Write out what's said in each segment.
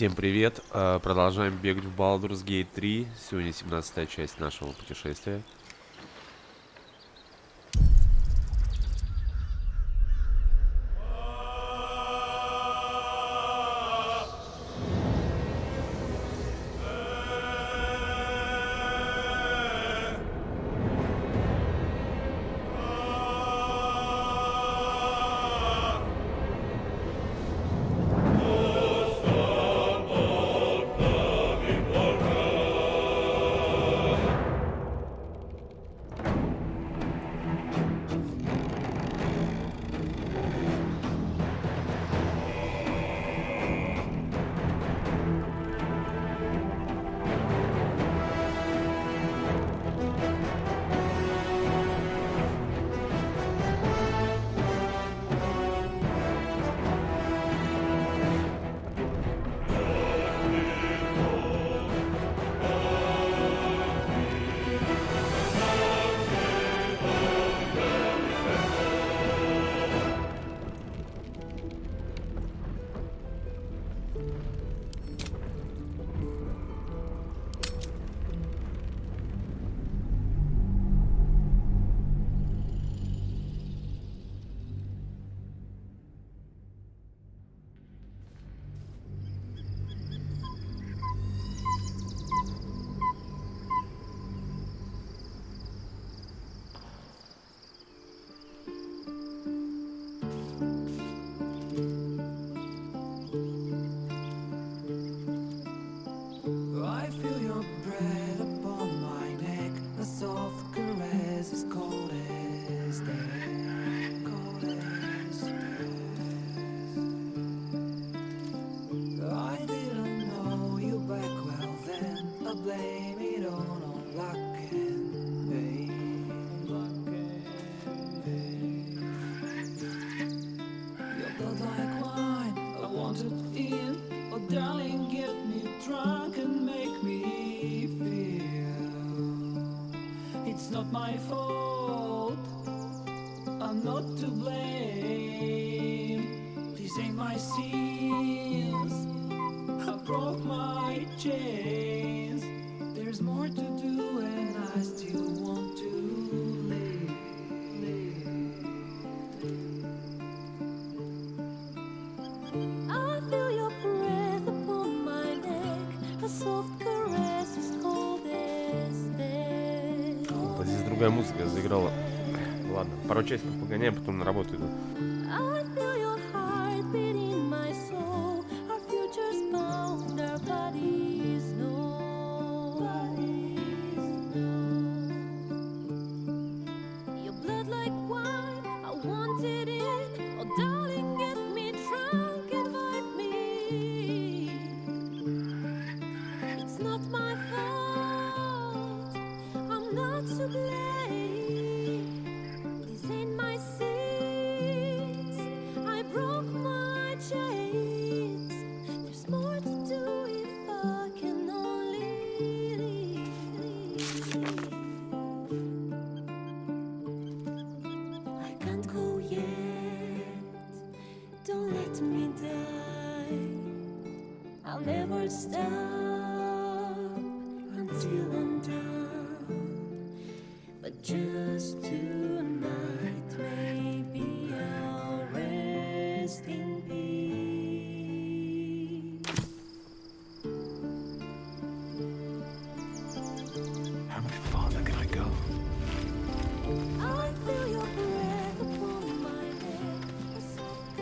Всем привет! Продолжаем бегать в Baldur's Gate 3. Сегодня 17-я часть нашего путешествия. I feel your breath upon my neck. A soft caress as cold as death. Cold as death. I didn't know you back well then. I blame it on luck and pain. Luck and pain. Your blood like wine, I wanted in. Oh darling, get me drunk and make me feel it's not my fault, I'm not to blame. These ain't my sins, I broke my chains. There's more to do and I still want to live. I feel your breath upon my neck, a soft caress as cold as death. Вот здесь другая музыка заиграла. Ладно, пару часиков погоняем, потом на работу иду. I feel your heart beating my soul. Our future's bound, our bodies know. Your blood like wine, I want it in. Oh darling, get me drunk, invite me. It's not my fault, I'm not to blame. These ain't my sins, I broke my chains. There's more to do if I can only leave. I can't go yet, don't let me die. I'll never stop until I'm done. But just tonight, maybe I'll rest in peace. How much farther can I go? I feel your breath upon my neck. A soft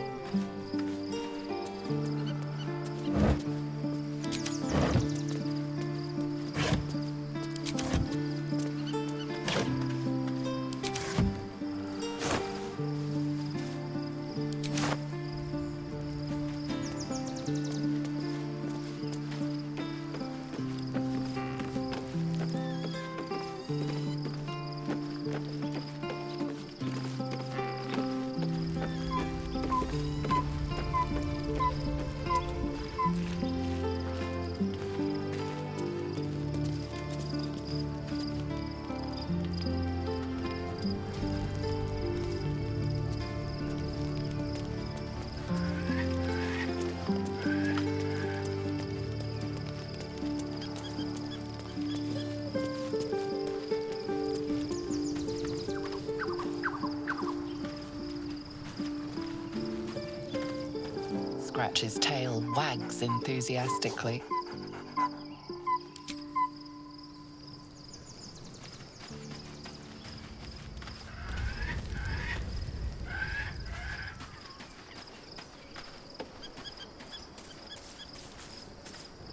Scratch's tail wags enthusiastically.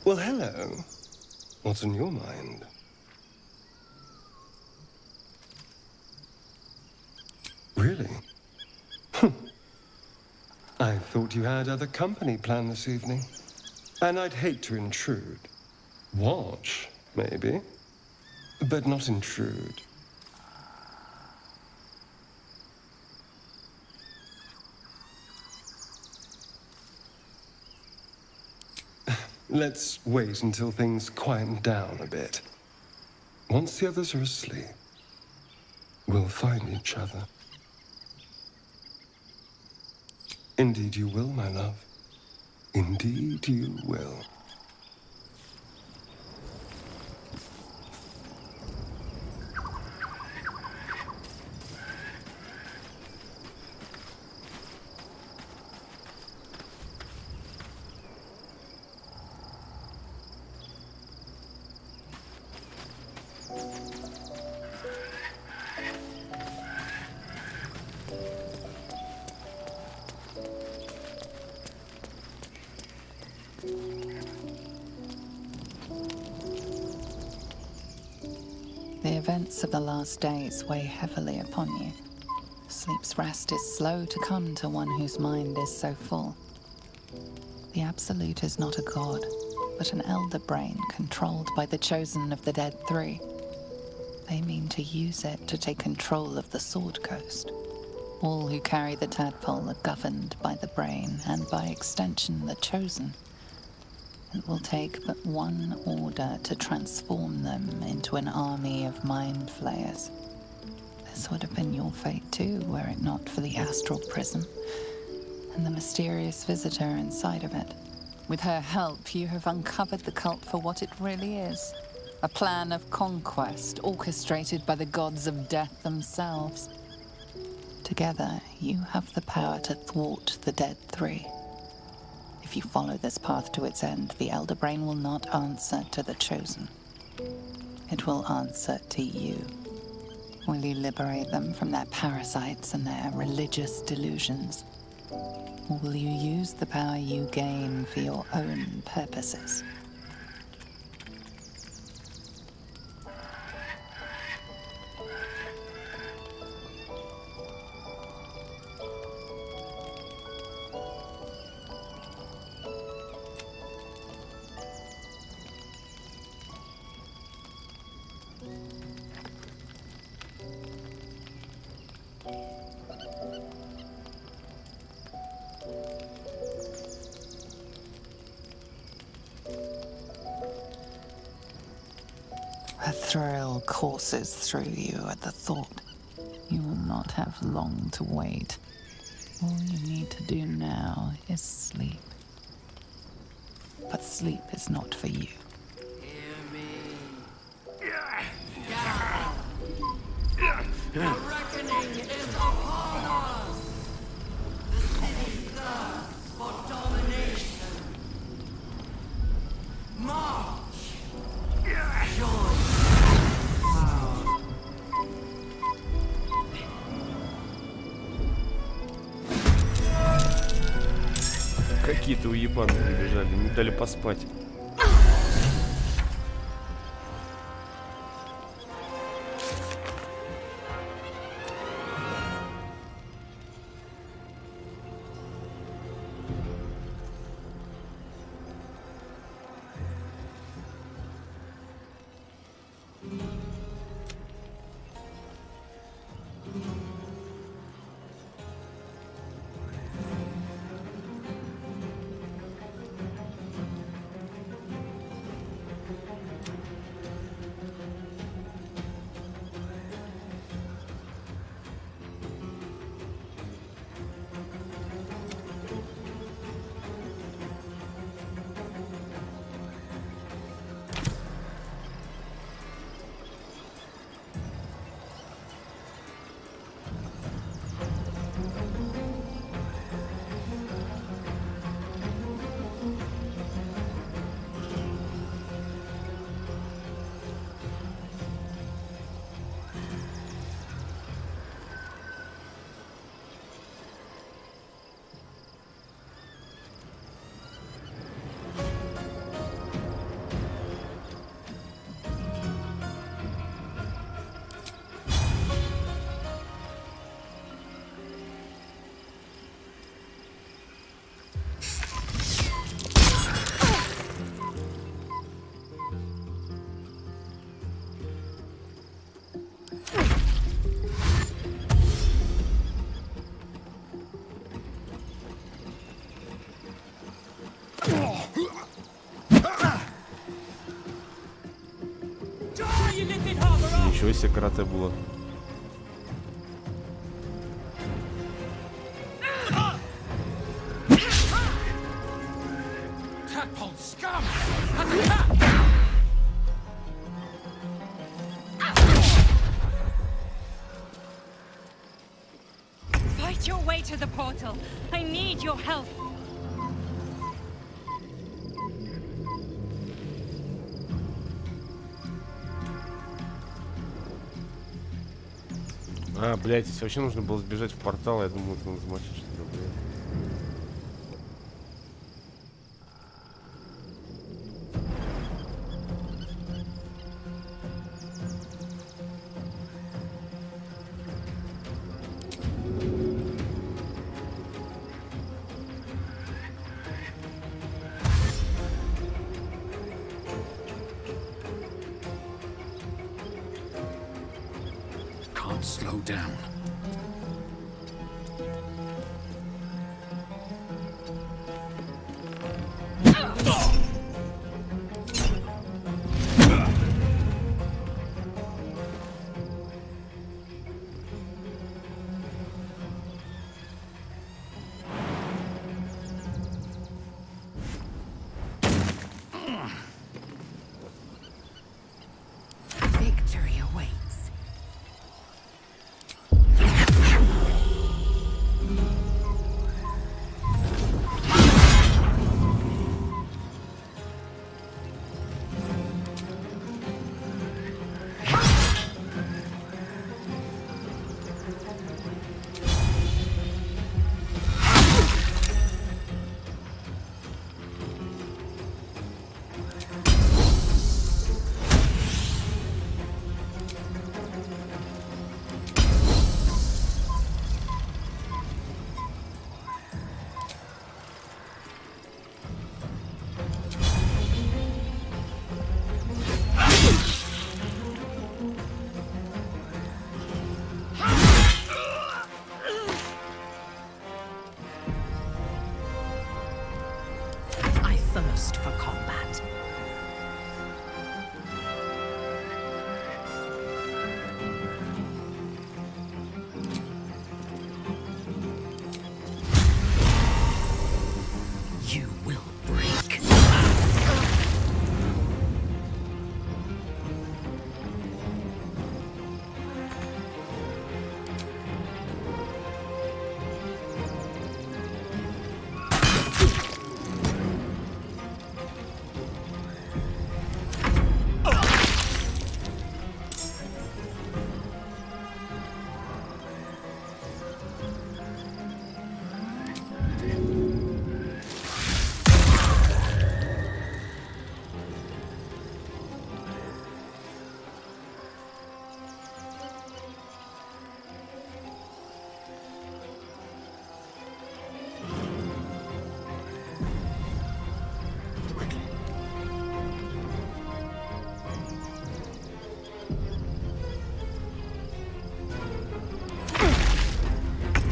Well, hello. What's on your mind? Really? I thought you had other company planned this evening. And I'd hate to intrude. Watch, maybe. But not intrude. Let's wait until things quieten down a bit. Once the others are asleep, we'll find each other. Indeed you will, my love. Indeed you will. The events of the last days weigh heavily upon you. Sleep's rest is slow to come to one whose mind is so full. The Absolute is not a god, but an elder brain controlled by the chosen of the Dead Three. They mean to use it to take control of the Sword Coast. All who carry the tadpole are governed by the brain, and by extension the chosen. It will take but one order to transform them into an army of mind flayers. This would have been your fate too, were it not for the astral prison and the mysterious visitor inside of it. With her help, you have uncovered the cult for what it really is. A plan of conquest orchestrated by the gods of death themselves. Together, you have the power to thwart the Dead Three. If you follow this path to its end, the Elder Brain will not answer to the Chosen. It will answer to you. Will you liberate them from their parasites and their religious delusions? Or will you use the power you gain for your own purposes? A thrill courses through you at the thought. You will not have long to wait. All you need to do now is sleep. But sleep is not for you. Hear me. The reckoning is upon us. The city thirsts for domination. March. Join. Какие-то уебаны прибежали, не дали поспать. Ничего себе карате было. Tadpole scum! Attack! Fight your way to the portal. I need your help. А, блядь, если вообще нужно было сбежать в портал, я думал, это называется что-то, блядь. Can't slow down. Victory awaits. I thirst for combat. You will break.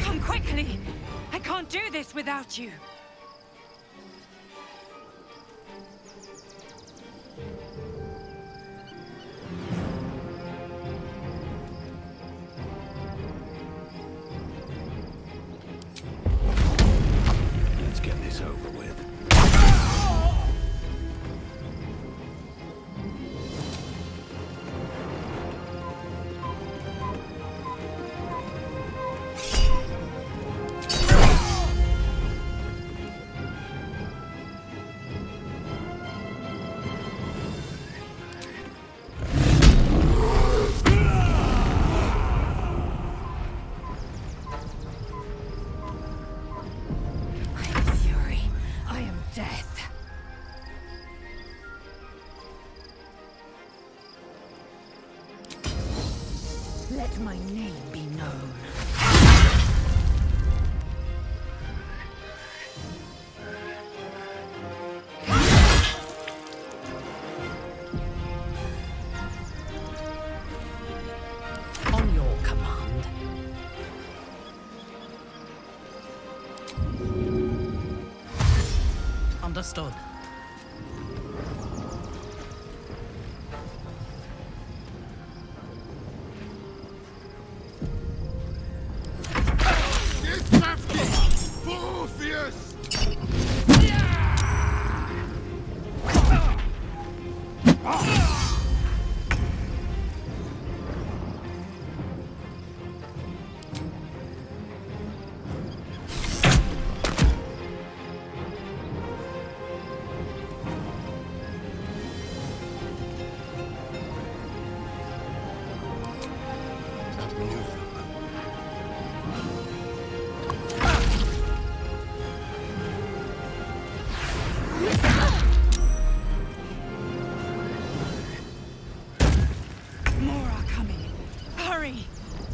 Come quickly. I can't do this without you. Let's get this over with. I am fury. I am death. Let my name be known. On your command. Understood.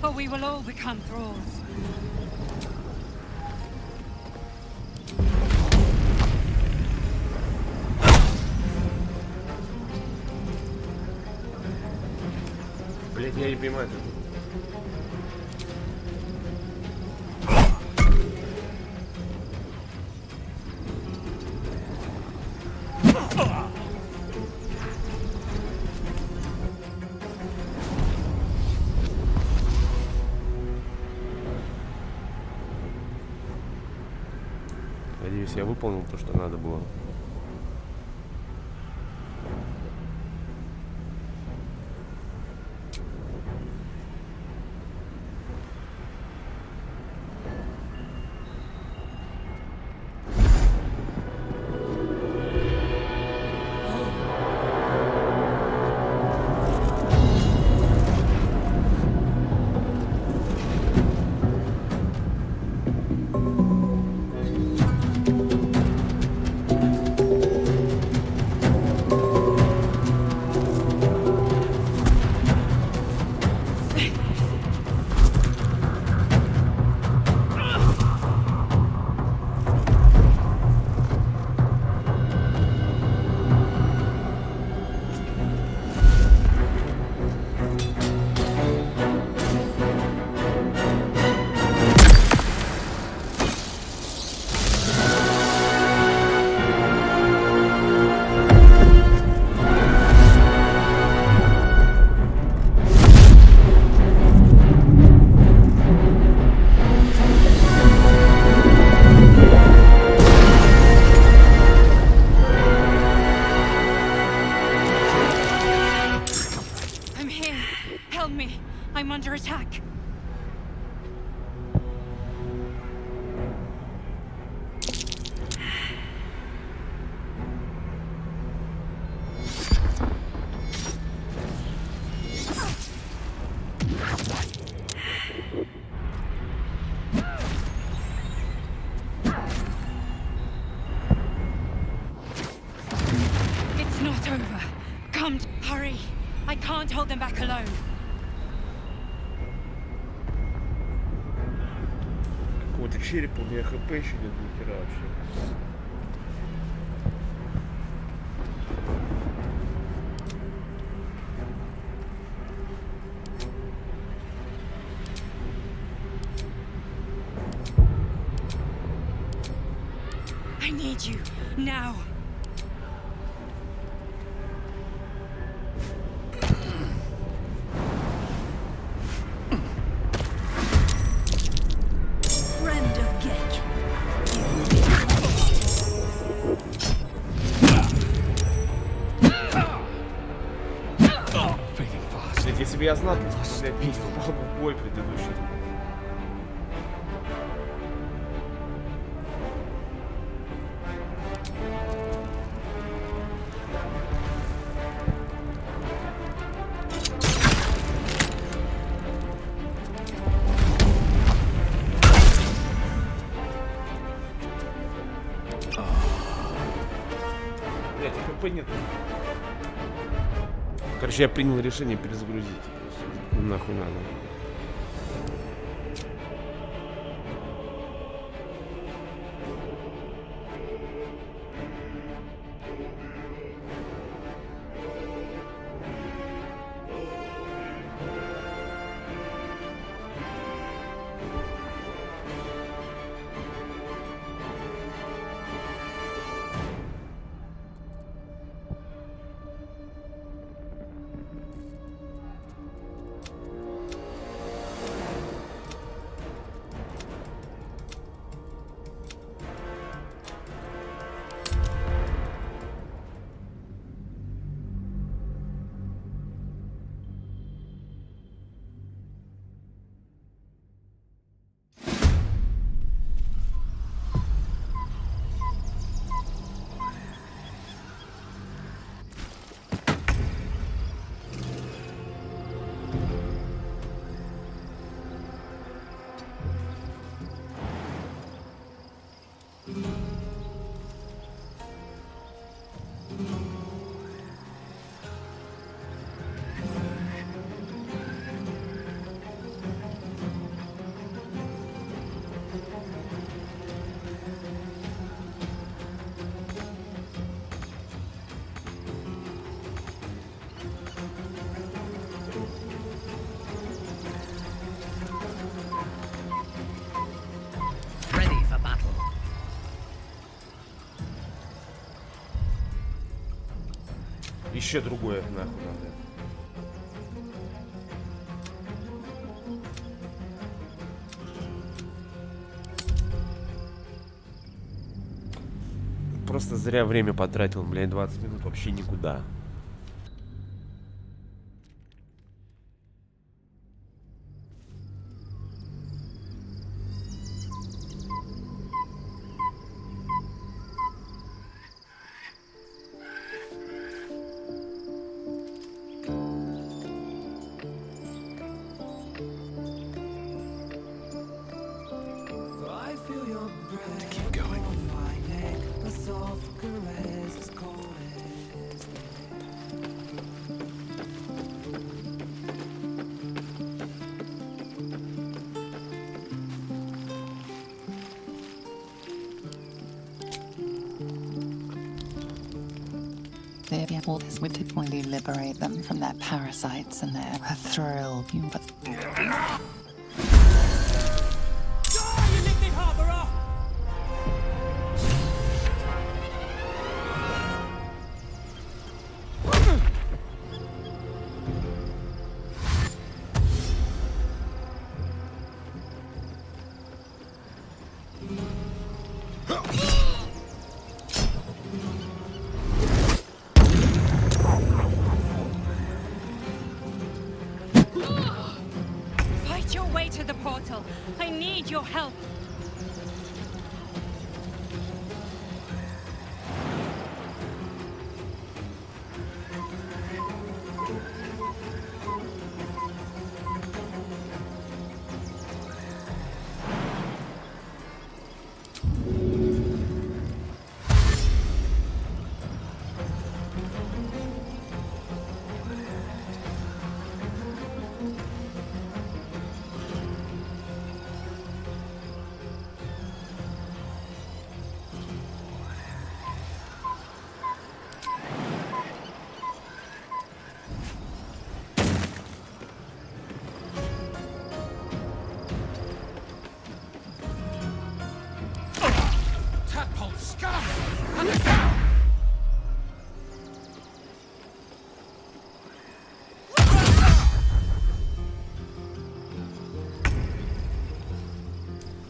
or we will all become thralls. Блять, я не понимаю. Надеюсь, я выполнил то, что надо было. Help me! I'm under attack! It's not over. Come, hurry! I can't hold them back alone. Какого-то черепа, у меня хп еще нет ни хера вообще. I need you, now. Friend of Gek. Блять, если бы я знал, то блядь, не попал бы в бой предыдущий. Блять, хп нет. Короче, я принял решение перезагрузить. Нахуй надо. Еще другое нахуй надо. Просто зря время потратил, блядь, 20 минут вообще никуда. I feel your breath keep going on my neck, a soft caress as cold as They all this would when you liberate them from their parasites and their thrill. But Fight your way to the portal. I need your help.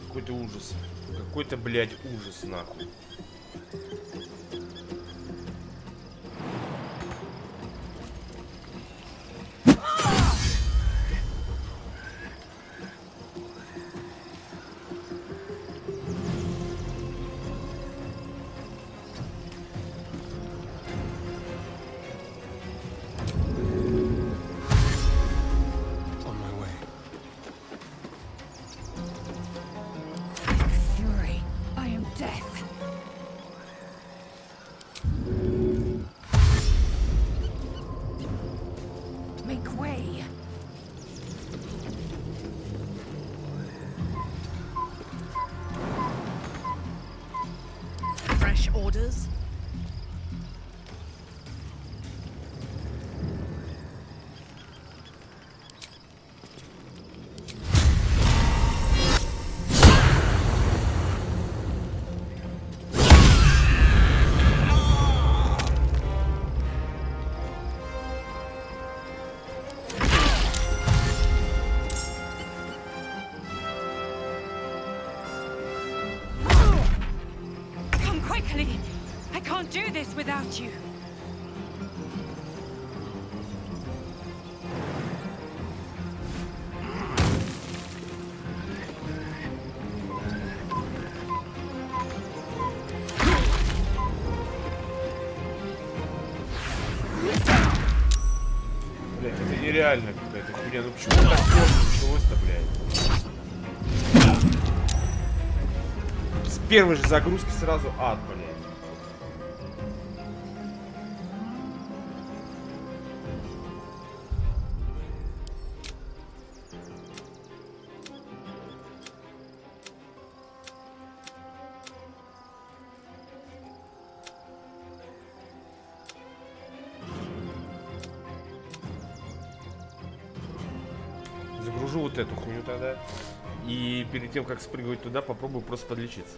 Какой-то ужас. Какой-то, блядь, ужас, нахуй. On my way. Fury, I am death. Make way. Fresh orders? Come quickly. I can't do this without you. Блядь, это нереально какая-то хуйня. Ну почему так сложно началось-то, блядь? С первой же загрузки сразу ад, блядь. Загружу вот эту хуйню тогда. И перед тем, как спрыгивать туда, попробую просто подлечиться.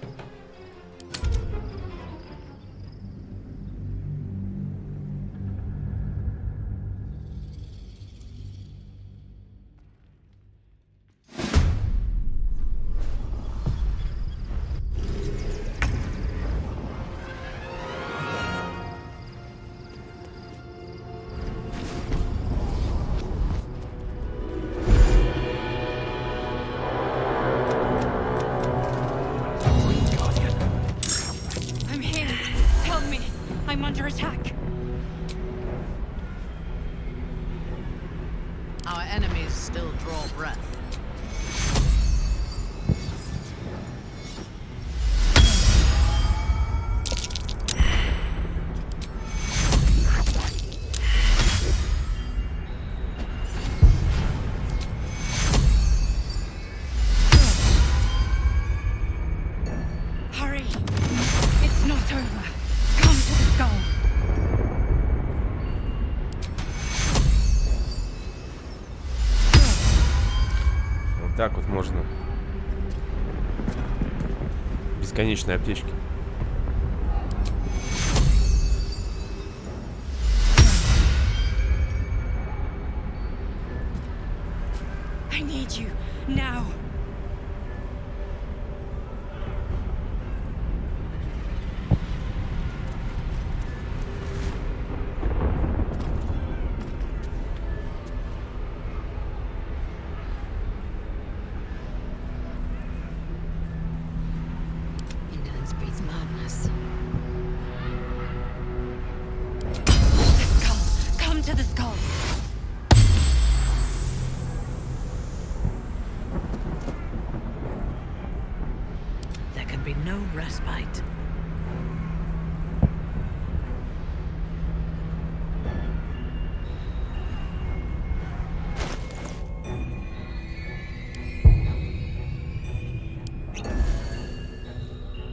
enemies still draw breath. Hurry! It's not over. Come to the skull. Вот так вот можно. Бесконечные аптечки. I need you now. Indolence breeds madness. The skull. Come to the skull. There can be no respite.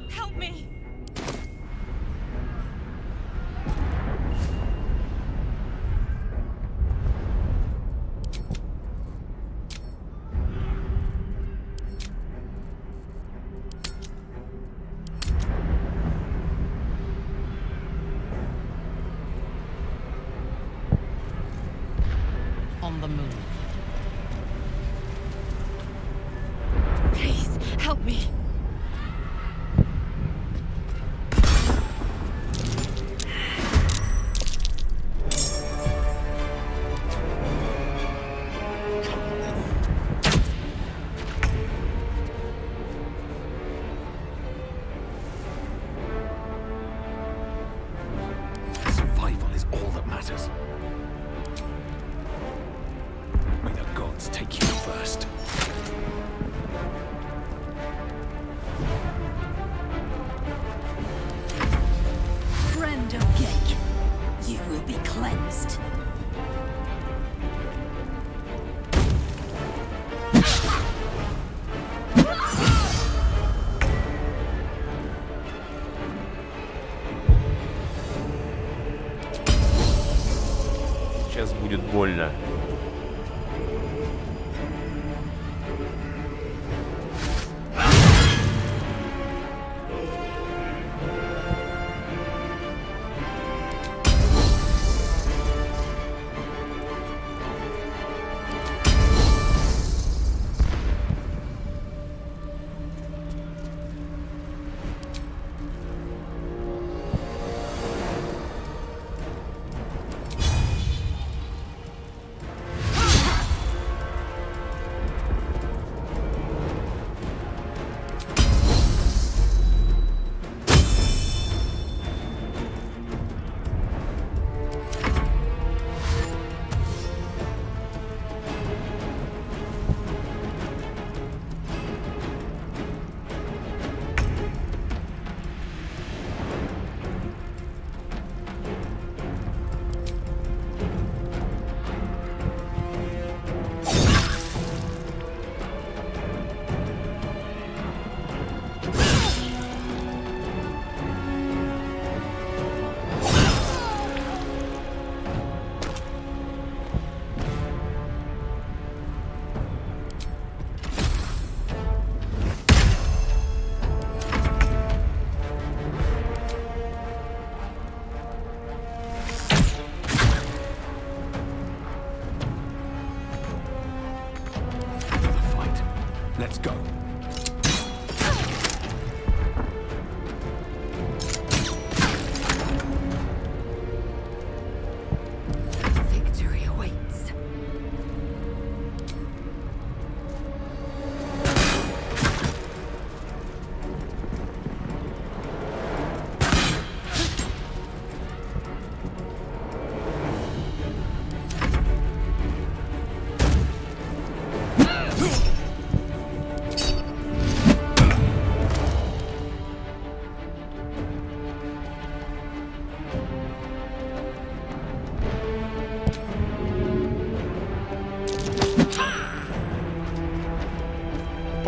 Help me. On the move. Please, help me. Survival is all that matters. May the gods take you first. Friend of Gake, you will be cleansed. Сейчас будет больно. Let's go. Victory awaits.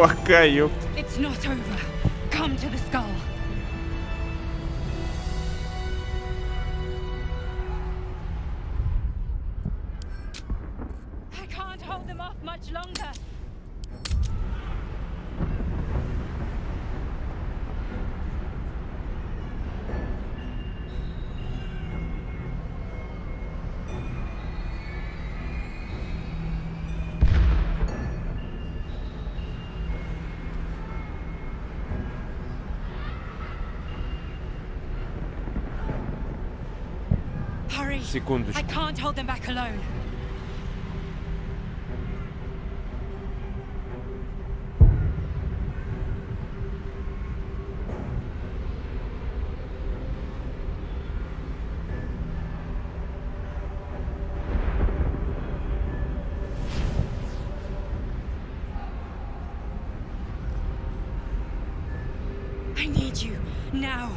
Пока, ёп. It's not over. Come to the skull. I can't hold them off much longer. Hurry. Секундочку. I can't hold them back alone. I need you now.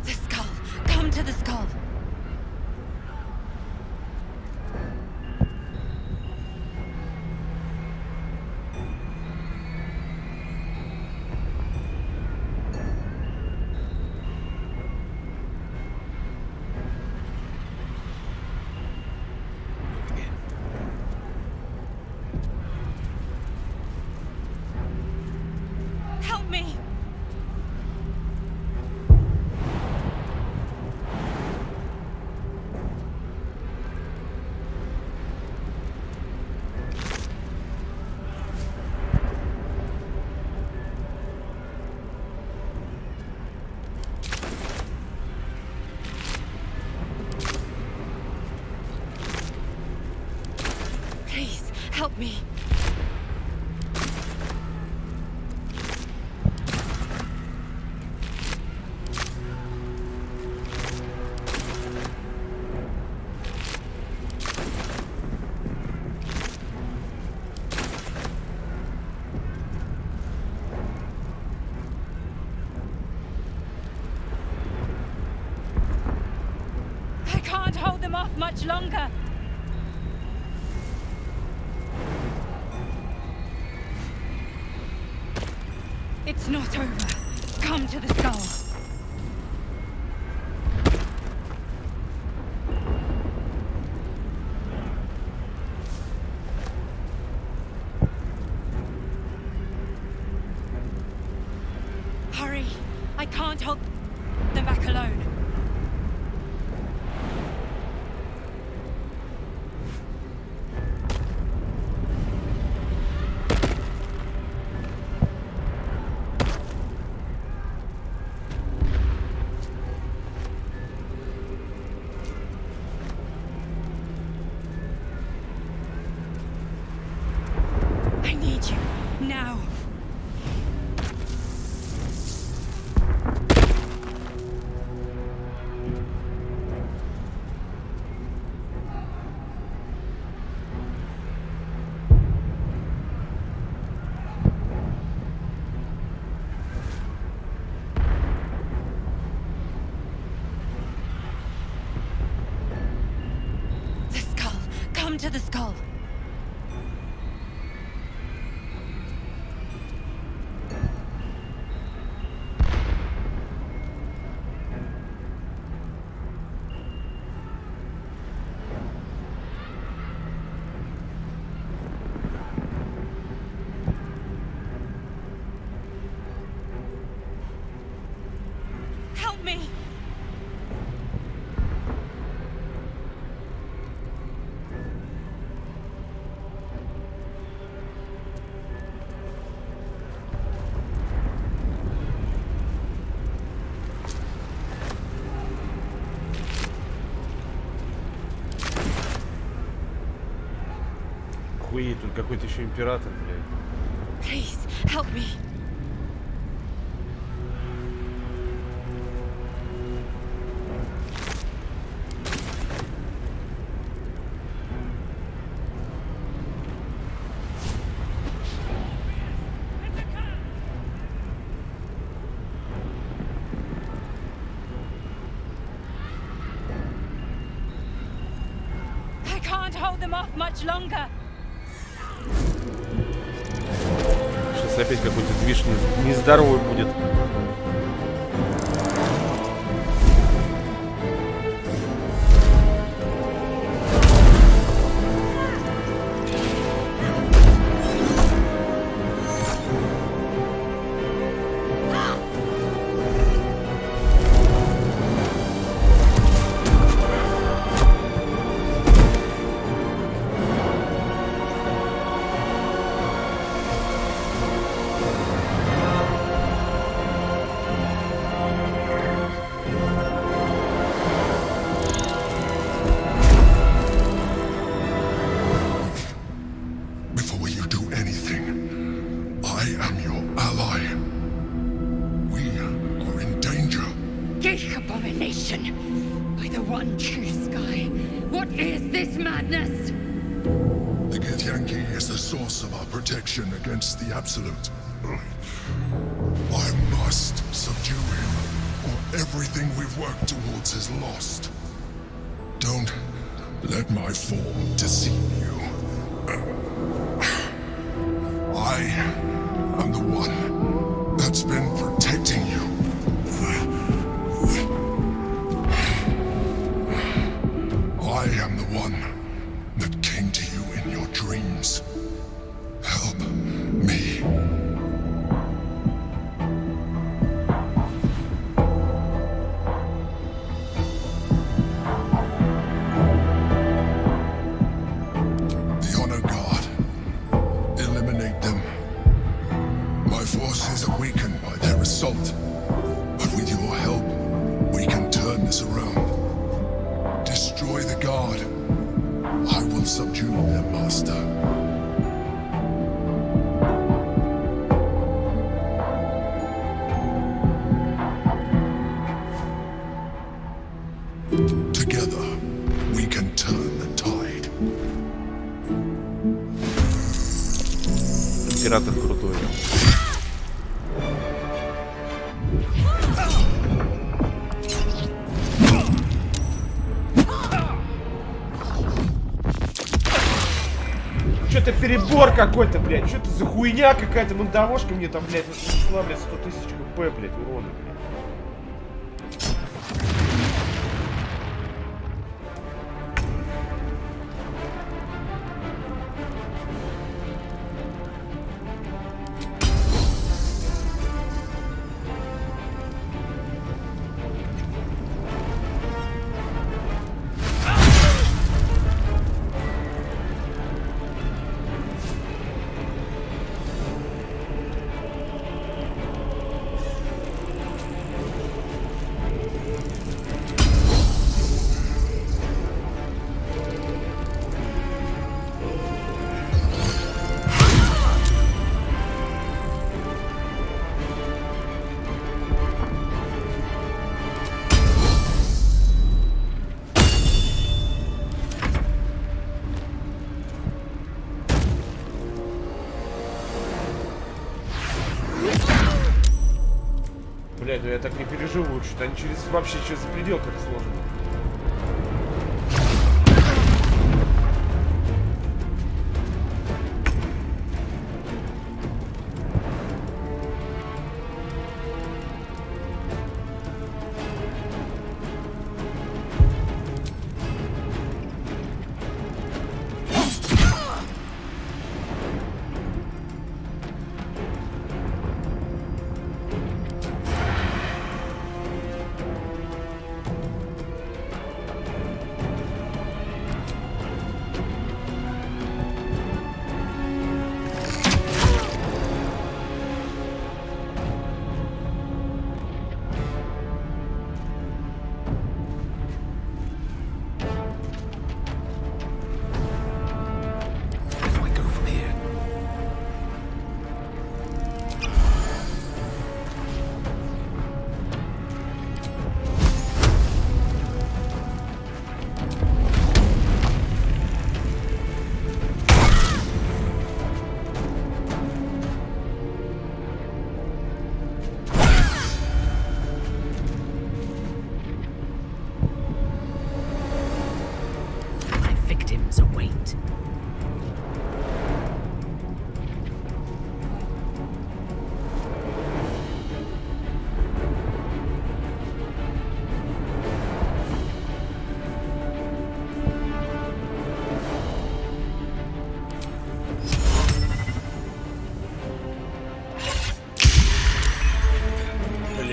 The skull. Come to the skull. Moving in. Help me. Please, help me. I can't hold them off much longer. It's not over. Come to the skull. Hurry. I can't hold them back alone. I need you now. The skull. Come to the skull. Help me. Охуеть, тут какой-то еще император, блядь. Please, help me. hold them off much longer. Сейчас опять какой-то движ нездоровый будет. Before you do anything, I am your ally. We are in danger. Gig abomination! By the one true sky, what is this madness? The Githyanki is the source of our protection against the Absolute. I must subdue him, or everything we've worked towards is lost. Don't let my fall deceive you. I am the one that's been protecting you. I am the one that came to you in your dreams. Help me. The Honor Guard. Eliminate them. My forces are weakened by their assault. But with your help, we can turn this around. Destroy the Guard. I will subdue their master. Together, we can turn the tide. Император крутой. Что-то перебор какой-то, блядь. Что-то за хуйня какая-то. Мандавошка мне там, блядь, нанесла, блядь, 100 000 хп, блядь, урона, блядь. Блядь, ну я так не переживу, что-то они вообще через предел как сложно.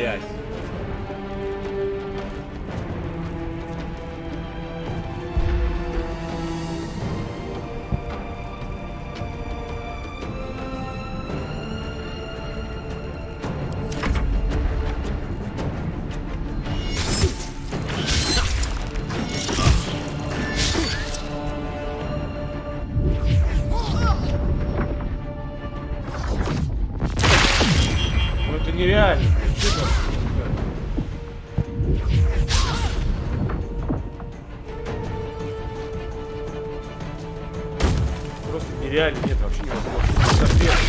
блядь. Ну это нереально. Что это? Просто нереально. Нет, вообще невозможно. Капец.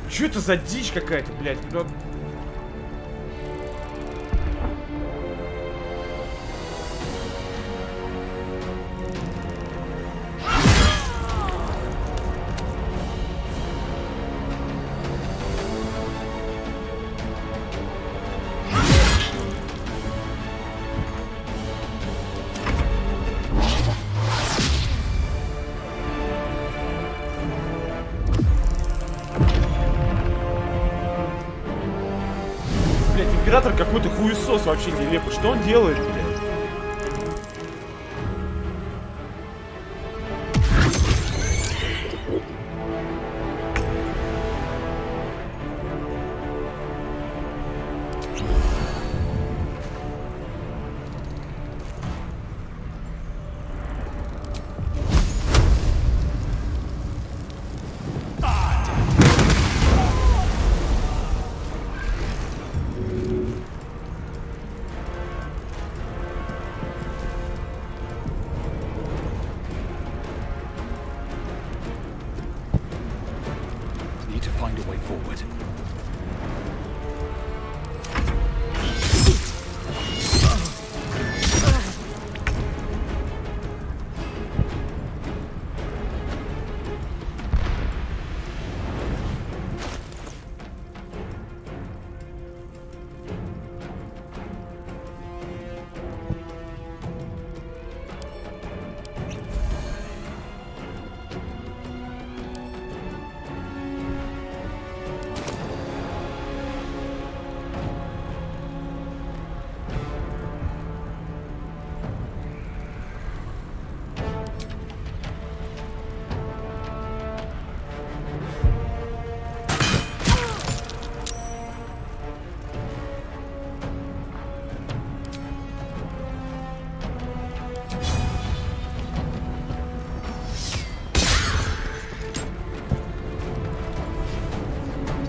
Что это за дичь какая-то, блядь? Ну, блядь, император какой-то хуесос вообще нелепый. Что он делает, блядь? Need to find a way forward.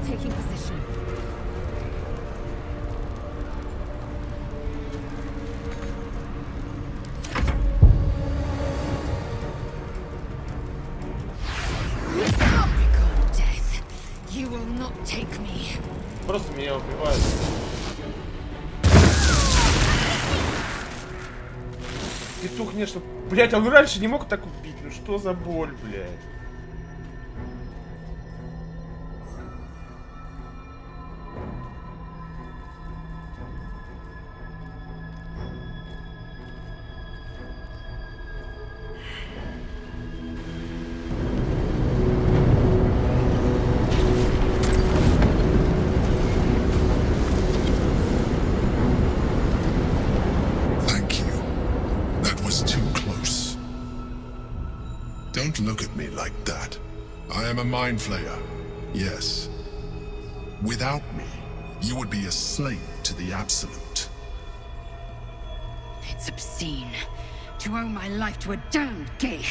Taking position. Begone, death. You will not take me. Просто меня убивают. Петух не что... Блять, он раньше не мог так убить. Ну что за боль, блядь. Thank you. That was too close. Don't look at me like that. I am a mind flayer. Yes. Without me, you would be a slave to the Absolute. It's obscene to owe my life to a damned geek.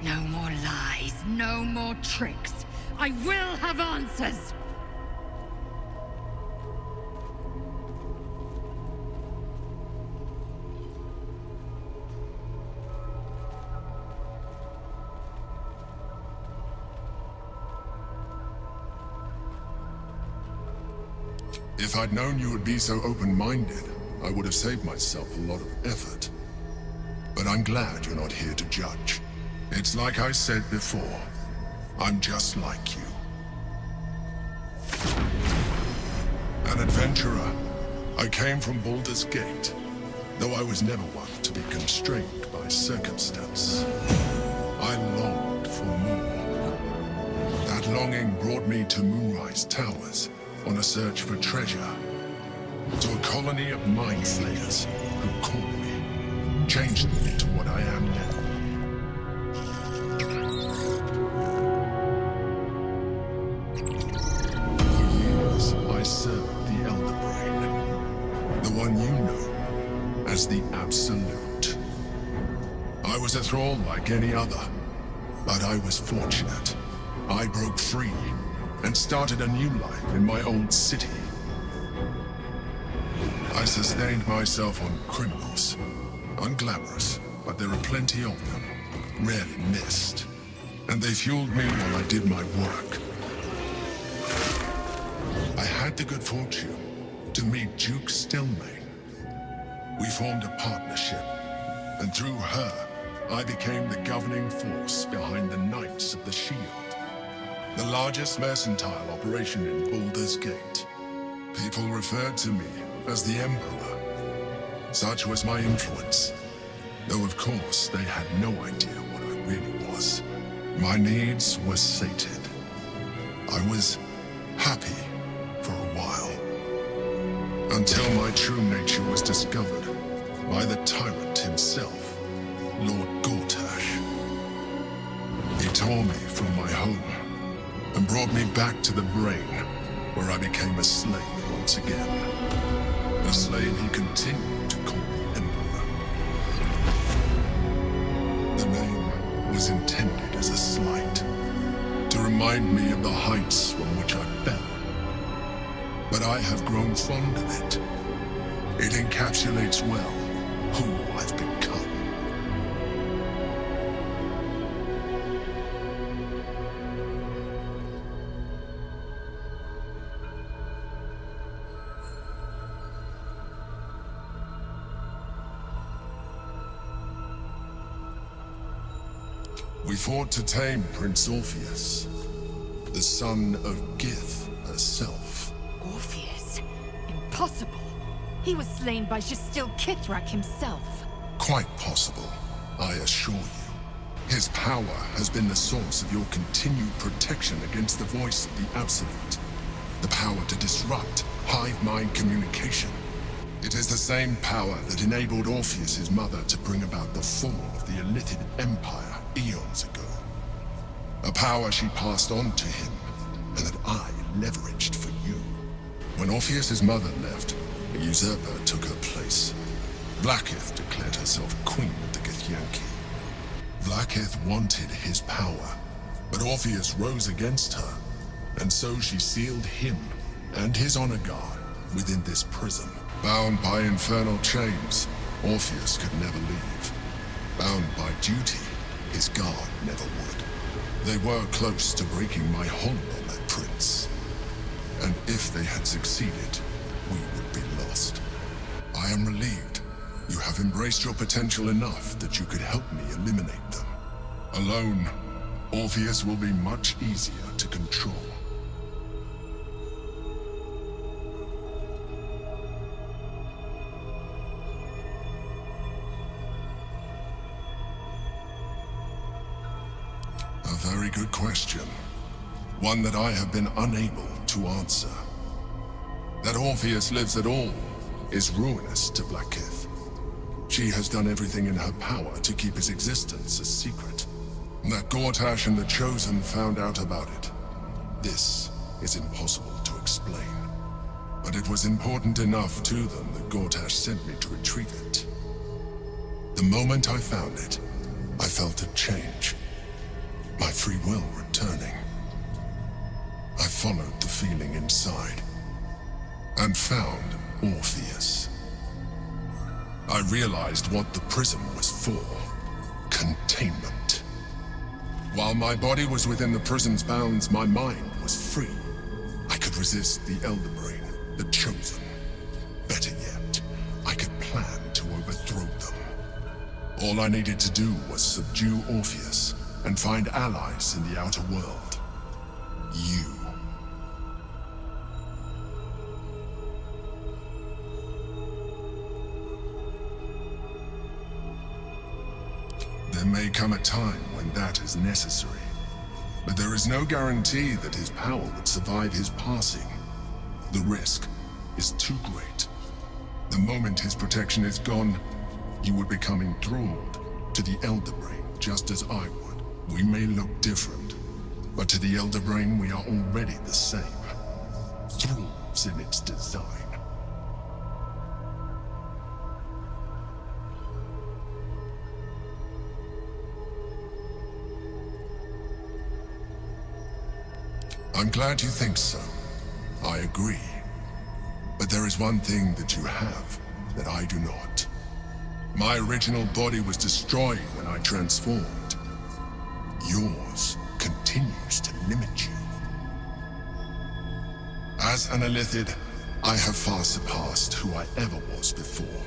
No more lies, no more tricks. I will have answers. If I'd known you would be so open-minded, I would have saved myself a lot of effort. But I'm glad you're not here to judge. It's like I said before. I'm just like you. An adventurer. I came from Baldur's Gate, though I was never one to be constrained by circumstance. I longed for more. That longing brought me to Moonrise Towers on a search for treasure. To a colony of mind flayers who caught me, changed me into what I am now. For years, I served the Elder Brain, the one you know as the Absolute. I was a thrall like any other, but I was fortunate. I broke free and started a new life in my old city. I sustained myself on criminals. Unglamorous, but there are plenty of them, rarely missed. And they fueled me while I did my work. I had the good fortune to meet Duke Stillmain. We formed a partnership, and through her, I became the governing force behind the Knights of the Shield, the largest mercantile operation in Baldur's Gate. People referred to me as the Emperor. Such was my influence, though of course they had no idea what I really was. My needs were sated. I was happy for a while, until my true nature was discovered by the tyrant himself, Lord Gortash. He tore me from my home and brought me back to the Brain, where I became a slave once again. A slave he continued to call the Emperor. The name was intended as a slight, to remind me of the heights from which I fell. But I have grown fond of it. It encapsulates well who I've become. We fought to tame Prince Orpheus, the son of Gith herself. Orpheus? Impossible. He was slain by Justil Kithrak himself. Quite possible, I assure you. His power has been the source of your continued protection against the voice of the Absolute. The power to disrupt hive-mind communication. It is the same power that enabled Orpheus's mother to bring about the fall of the Illithid Empire eons ago. A power she passed on to him, and that I leveraged for you. When Orpheus's mother left, a usurper took her place. Blackith declared herself queen of the Githyanki. Blackith wanted his power, but Orpheus rose against her, and so she sealed him and his honor guard within this prison. Bound by infernal chains, Orpheus could never leave. Bound by duty, his guard never would. They were close to breaking my hold on that prince. And if they had succeeded, we would be lost. I am relieved. You have embraced your potential enough that you could help me eliminate them. Alone, Orpheus will be much easier to control. A very good question. One that I have been unable to answer. That Orpheus lives at all is ruinous to Blackith. She has done everything in her power to keep his existence a secret. That Gortash and the Chosen found out about it. This is impossible to explain. But it was important enough to them that Gortash sent me to retrieve it. The moment I found it, I felt a change. My free will returning. I followed the feeling inside and found Orpheus. I realized what the prison was for. Containment. While my body was within the prison's bounds, my mind was free. I could resist the Elder Brain, the Chosen. Better yet, I could plan to overthrow them. All I needed to do was subdue Orpheus and find allies in the outer world. You. There may come a time when that is necessary. But there is no guarantee that his power would survive his passing. The risk is too great. The moment his protection is gone, you would become enthralled to the Elder Brain, just as I would. We may look different, but to the Elder Brain we are already the same. Thralls in its design. I'm glad you think so. I agree. But there is one thing that you have that I do not. My original body was destroyed when I transformed. Yours continues to limit you. As an Illithid, I have far surpassed who I ever was before.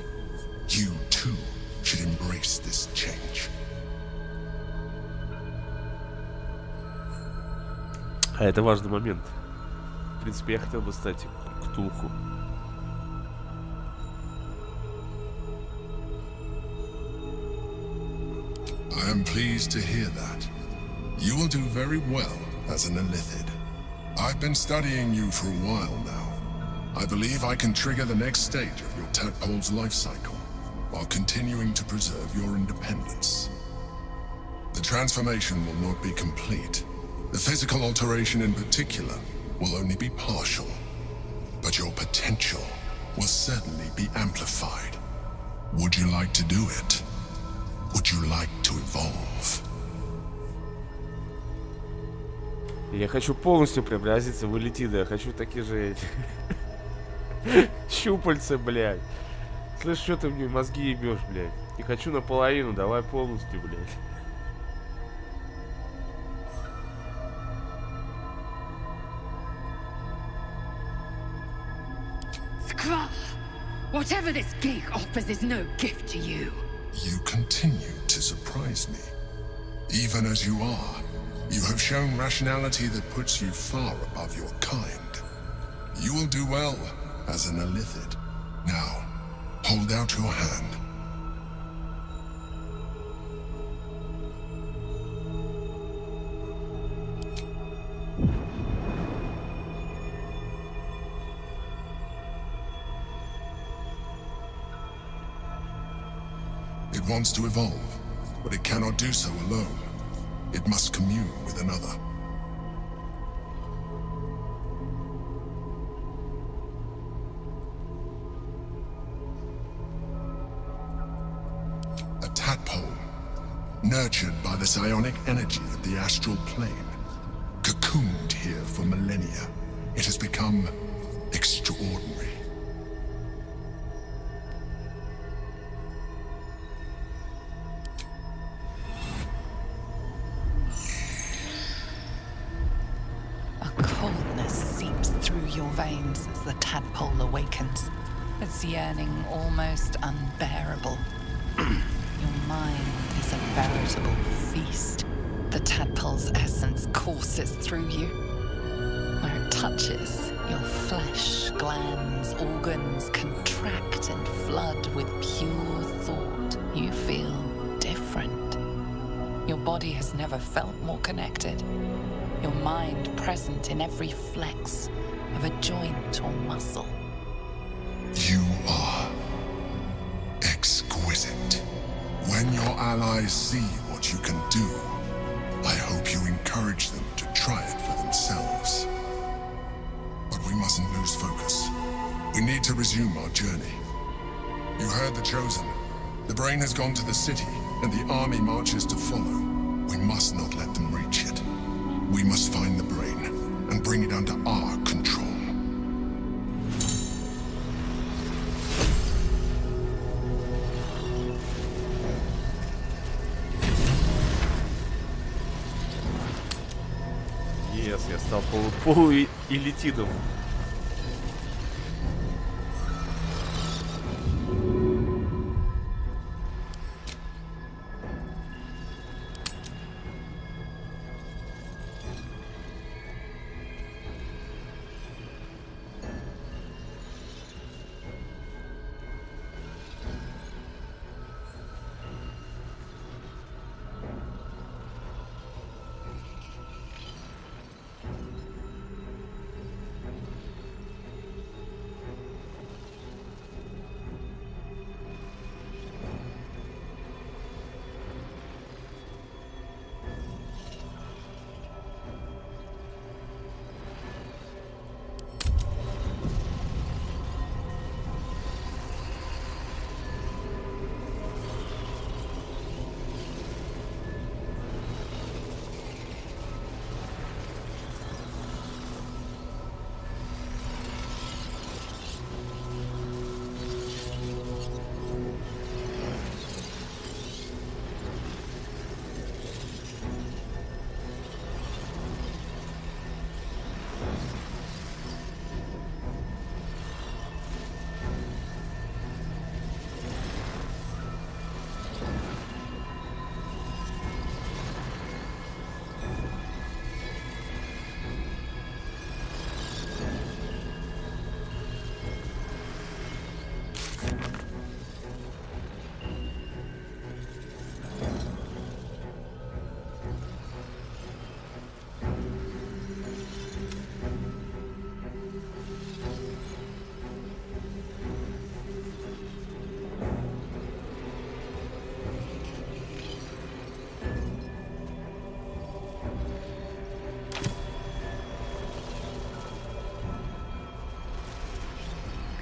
You, too, should embrace this change. А это важный момент. В принципе, я хотел бы стать Ктулху. I am pleased to hear that. You will do very well as an Illithid. I've been studying you for a while now. I believe I can trigger the next stage of your tadpole's life cycle, while continuing to preserve your independence. The transformation will not be complete. The physical alteration in particular will only be partial, but your potential will certainly be amplified. Would you like to do it? Would you like to evolve? Я хочу полностью преобразиться в Элитида. Я хочу такие же эти щупальца, блядь. Слышь, что ты мне мозги ебешь, блядь? Не хочу наполовину, давай полностью, блядь. Skrull! Whatever this gig offers is no gift to you. You continue to surprise me. Even as you are, you have shown rationality that puts you far above your kind. You will do well as an Illithid. Now, hold out your hand. It wants to evolve, but it cannot do so alone. It must commune with another. A tadpole, nurtured by the psionic energy of the astral plane, cocooned here for millennia. It has become extraordinary. Veins as the tadpole awakens, its yearning almost unbearable. Your mind is a veritable feast. The tadpole's essence courses through you. Where it touches, your flesh, glands, organs contract and flood with pure thought. You feel different. Your body has never felt more connected. Your mind present in every flex of a joint or muscle. You are exquisite. When your allies see what you can do, I hope you encourage them to try it for themselves. But we mustn't lose focus. We need to resume our journey. You heard the Chosen. The Brain has gone to the city, and the army marches to follow. We must not let them reach it. We must find the Brain and bring it under our control. Yes, я стал полуэлитидом.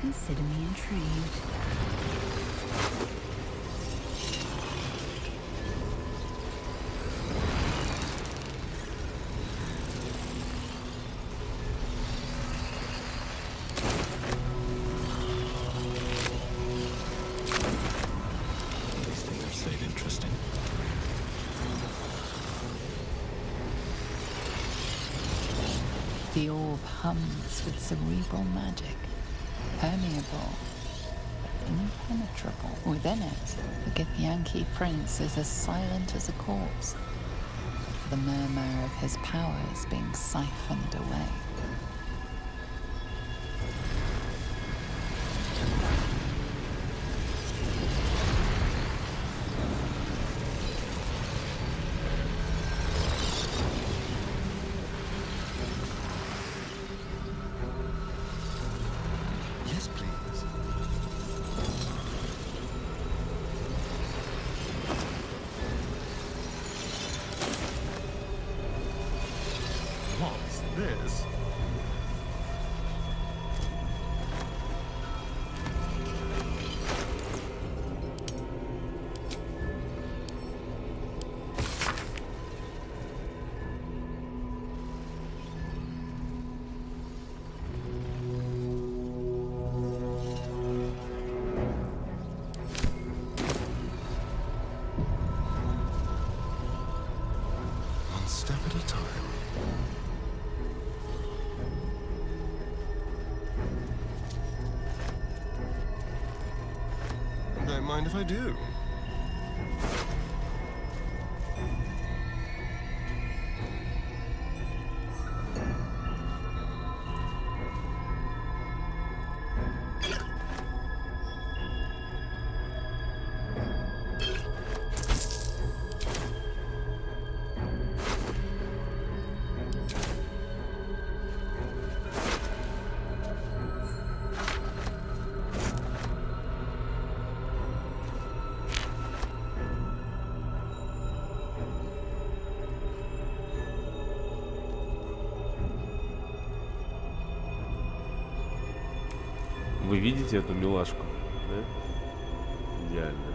consider me intrigued. These things have stayed interesting. The orb hums with cerebral magic, permeable, but impenetrable. Within it, the Githyanki prince is as silent as a corpse, but for the murmur of his powers being siphoned away. Yes, please. What's this? One step at a time. Don't mind if I do. Вы видите эту милашку? Да? Идеально.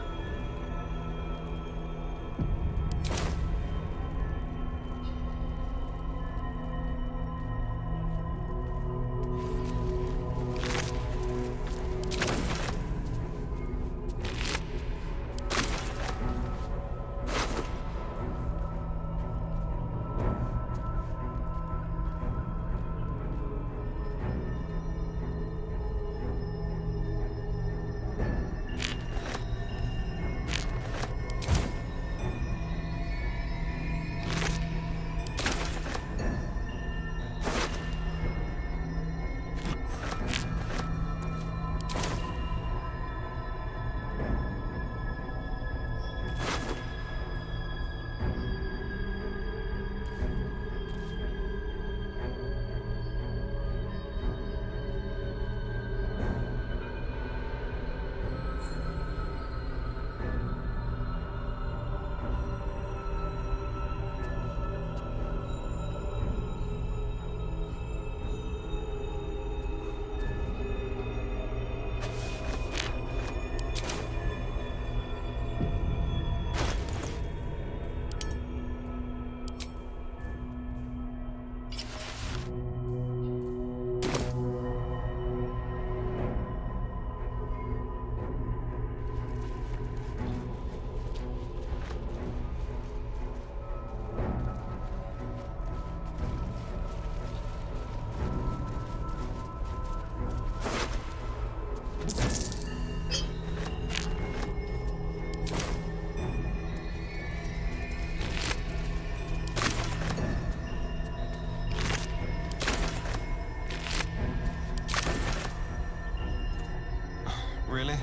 Really?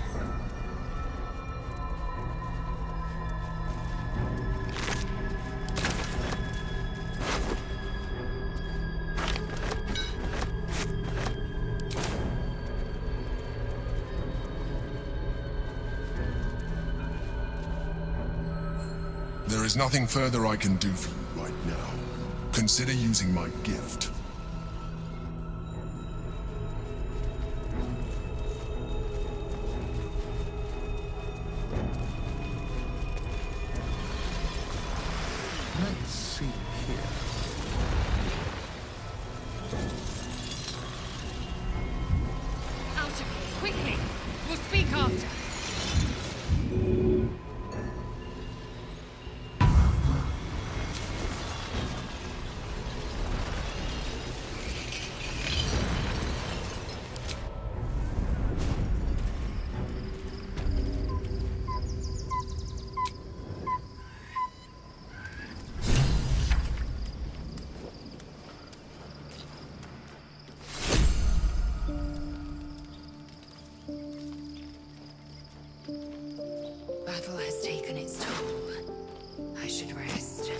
There is nothing further I can do for you right now. Consider using my gift. seek after. Battle has taken its toll. I should rest.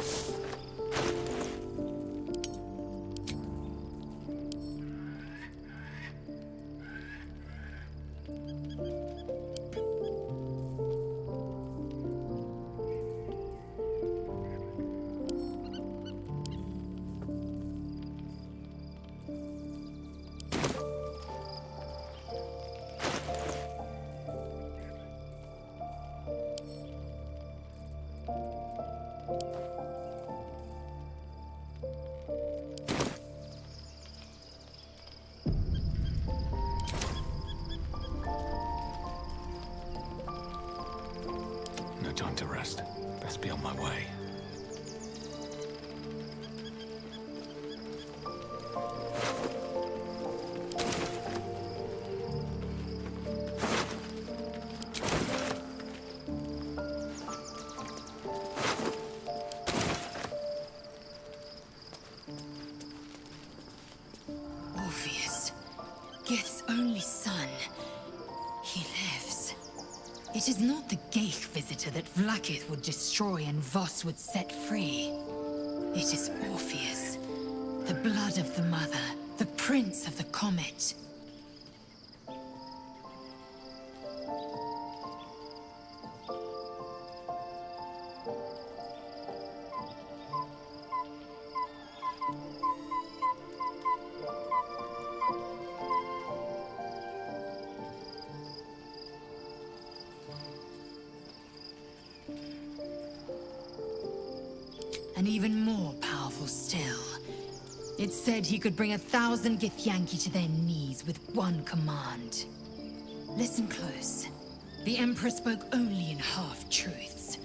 No time to rest. Best be on my way. Orpheus, Gith's only son. He lives. It is not the Geich visitor that Vlaakith would destroy and Voss would set free. It is Orpheus, the blood of the mother, the prince of the comet. And even more powerful still. It said he could bring 1,000 Githyanki to their knees with one command. Listen close. The Emperor spoke only in half-truths.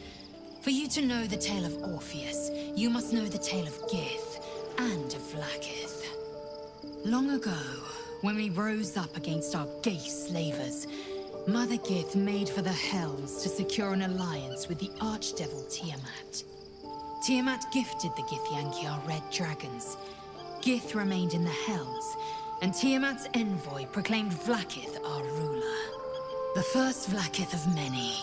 For you to know the tale of Orpheus, you must know the tale of Gith and of Vlaakith. Long ago, when we rose up against our Geich slavers, Mother Gith made for the Hells to secure an alliance with the Archdevil Tiamat. Tiamat gifted the Githyanki our red dragons. Gith remained in the Hells, and Tiamat's envoy proclaimed Vlaakith our ruler. The first Vlaakith of many.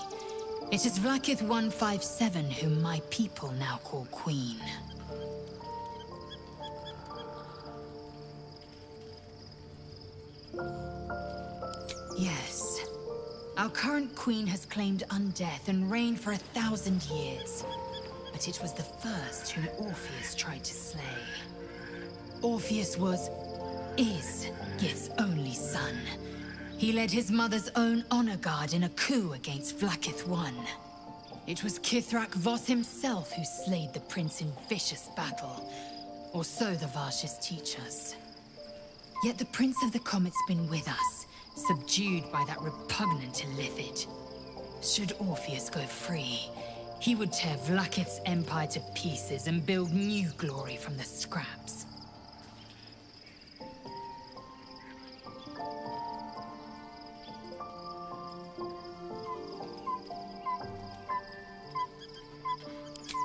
It is Vlaakith 157 whom my people now call Queen. Yes. Our current queen has claimed undeath and reigned for 1,000 years. But it was the first whom Orpheus tried to slay. Orpheus is Gith's only son. He led his mother's own honor guard in a coup against Vlaakith I. It was Kithrak Voss himself who slayed the prince in vicious battle, or so the Varshas teach us. Yet the Prince of the Comet's been with us, subdued by that repugnant Illithid. Should Orpheus go free, he would tear Vlaakith's empire to pieces and build new glory from the scraps.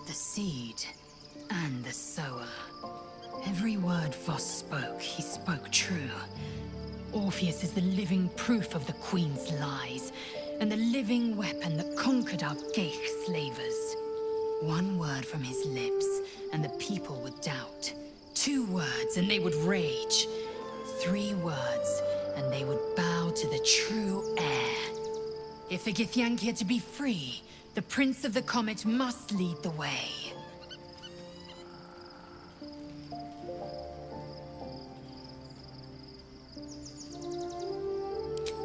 The seed and the sower. Every word Voss spoke, he spoke true. Orpheus is the living proof of the Queen's lies, and the living weapon that conquered our Geich slavers. One word from his lips, and the people would doubt. 2 words, and they would rage. 3 words, and they would bow to the true heir. If the Githyanki are to be free, the Prince of the Comet must lead the way.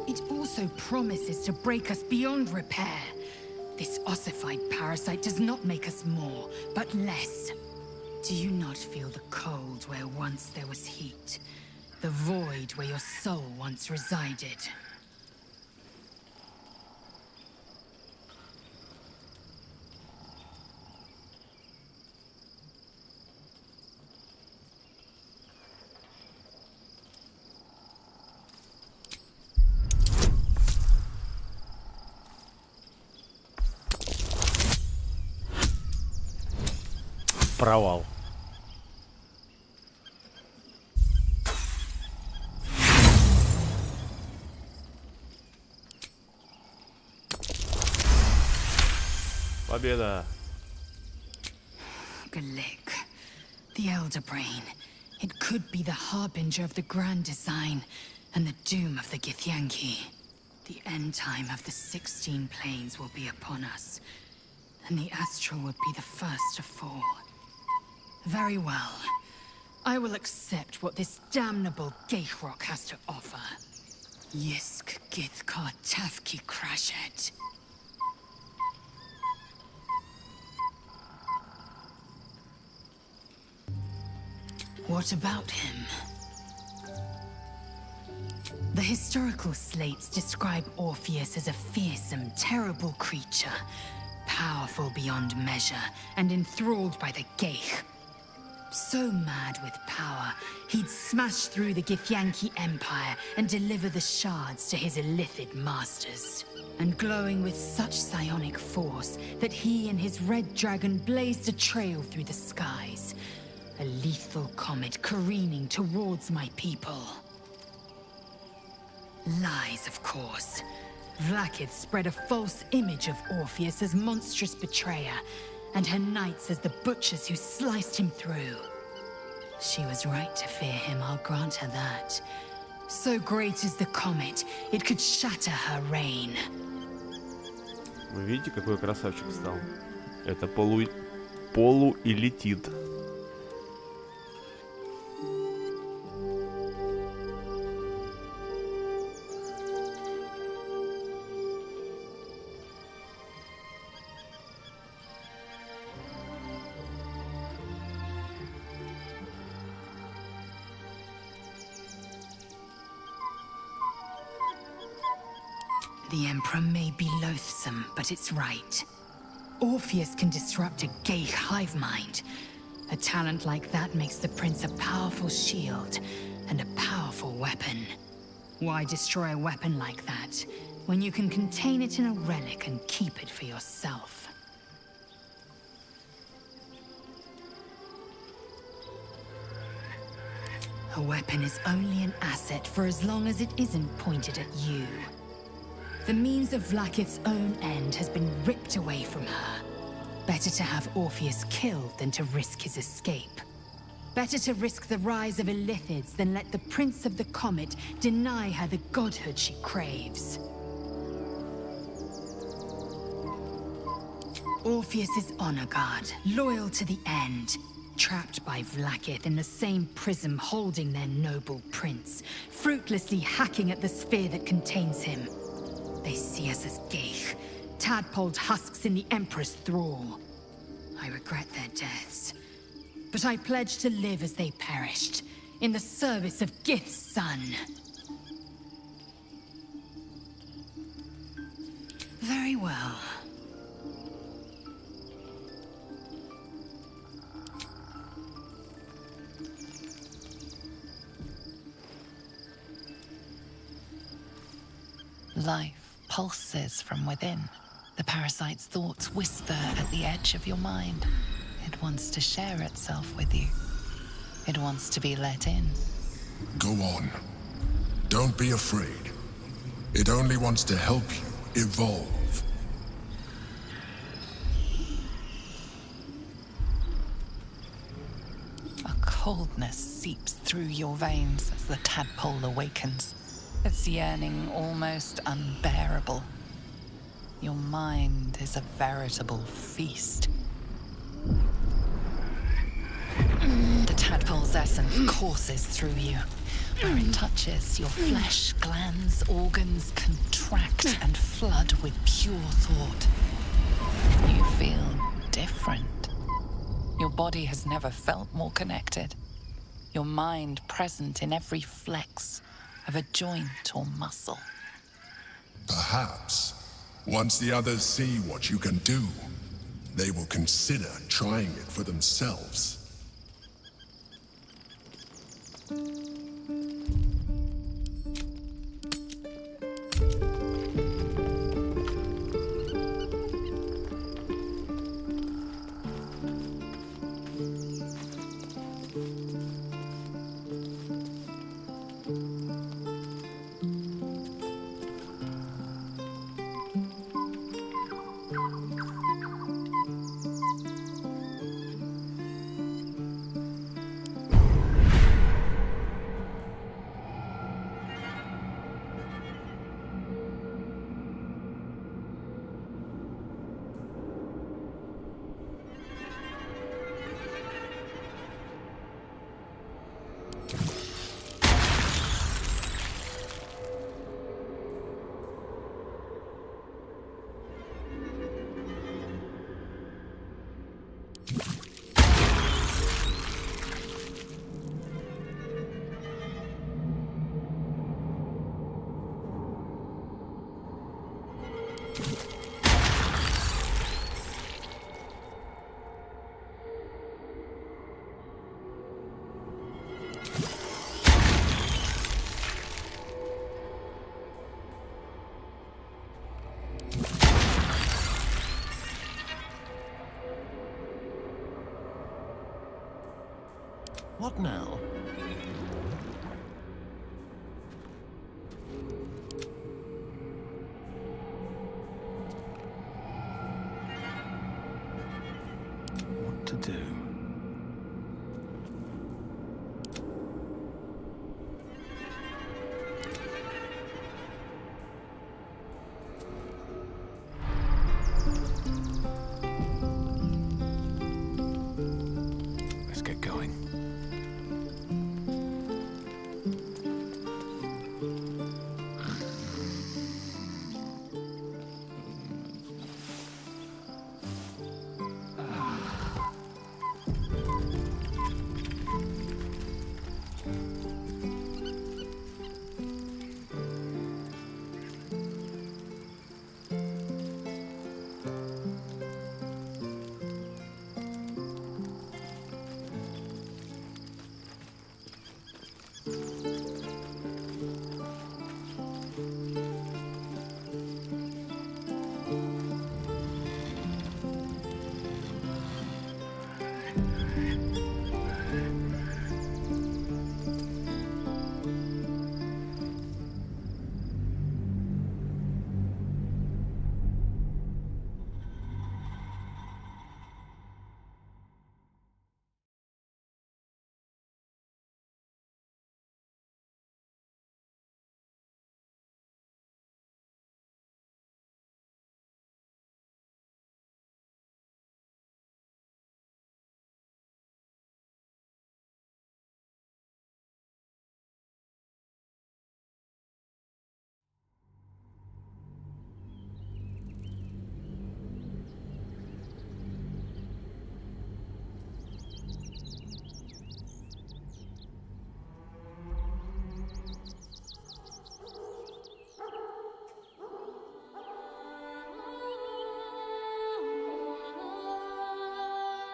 It also promises to break us beyond repair. This ossified parasite does not make us more, but less. Do you not feel the cold where once there was heat? The void where your soul once resided? Провал. Победа. Galik, the Elder Brain. It could be the harbinger of the grand design and the doom of the Githyanki. The end time of the 16 planes will be upon us, and the Astral would be the first to fall. Very well. I will accept what this damnable Geichrok has to offer. Yisk Githkar Tafki Krashet. What about him? The historical slates describe Orpheus as a fearsome, terrible creature, powerful beyond measure, and enthralled by the Geich. So mad with power, he'd smash through the Githyanki Empire and deliver the shards to his illithid masters. And glowing with such psionic force that he and his red dragon blazed a trail through the skies. A lethal comet careening towards my people. Lies, of course. Vlakith spread a false image of Orpheus as monstrous betrayer, and her knights as the butchers who sliced him through. She was right to fear him, I'll grant her that. So great is the comet, it could shatter her reign. Вы видите, какой красавчик стал? Это полуэлитид. The Emperor may be loathsome, but it's right. Orpheus can disrupt a Geich hive mind. A talent like that makes the Prince a powerful shield and a powerful weapon. Why destroy a weapon like that when you can contain it in a relic and keep it for yourself? A weapon is only an asset for as long as it isn't pointed at you. The means of Vlakith's own end has been ripped away from her. Better to have Orpheus killed than to risk his escape. Better to risk the rise of Illithids than let the Prince of the Comet deny her the godhood she craves. Orpheus is honor guard, loyal to the end. Trapped by Vlakith in the same prism holding their noble prince, fruitlessly hacking at the sphere that contains him. They see us as Geich, tadpoled husks in the Emperor's thrall. I regret their deaths, but I pledge to live as they perished, in the service of Gith's son. Very well. Life pulses from within. The parasite's thoughts whisper at the edge of your mind. It wants to share itself with you. It wants to be let in. Go on. Don't be afraid. It only wants to help you evolve. A coldness seeps through your veins as the tadpole awakens. Its yearning almost unbearable. Your mind is a veritable feast. The tadpole's essence courses through you. Where it touches, your flesh, glands, organs contract and flood with pure thought. You feel different. Your body has never felt more connected. Your mind present in every flex of a joint or muscle. Perhaps, once the others see what you can do, they will consider trying it for themselves. What now? What to do? Let's get going.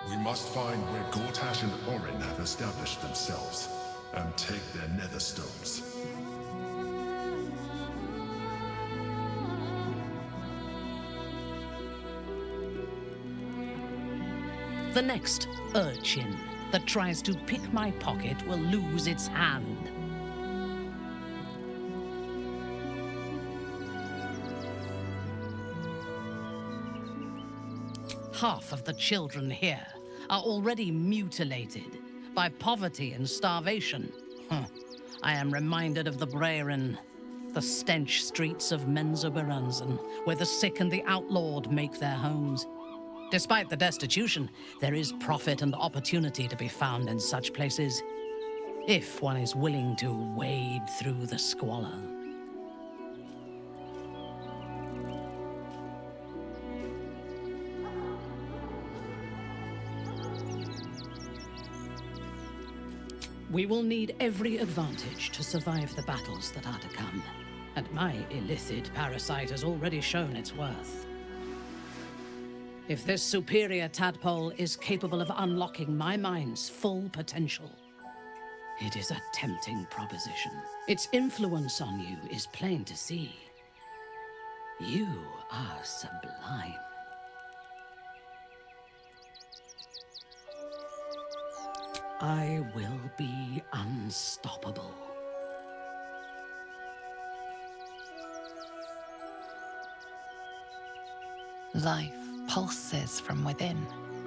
We must find where Gortash and Orin have established themselves, and take their nether stones. The next urchin that tries to pick my pocket will lose its hand. Half of the children here are already mutilated by poverty and starvation. I am reminded of the Brerin, the stench streets of Menzoberranzan, where the sick and the outlawed make their homes. Despite the destitution, there is profit and opportunity to be found in such places, if one is willing to wade through the squalor. We will need every advantage to survive the battles that are to come, and my illithid parasite has already shown its worth. If this superior tadpole is capable of unlocking my mind's full potential, it is a tempting proposition. Its influence on you is plain to see. You are sublime. I will be unstoppable. Life pulses from within.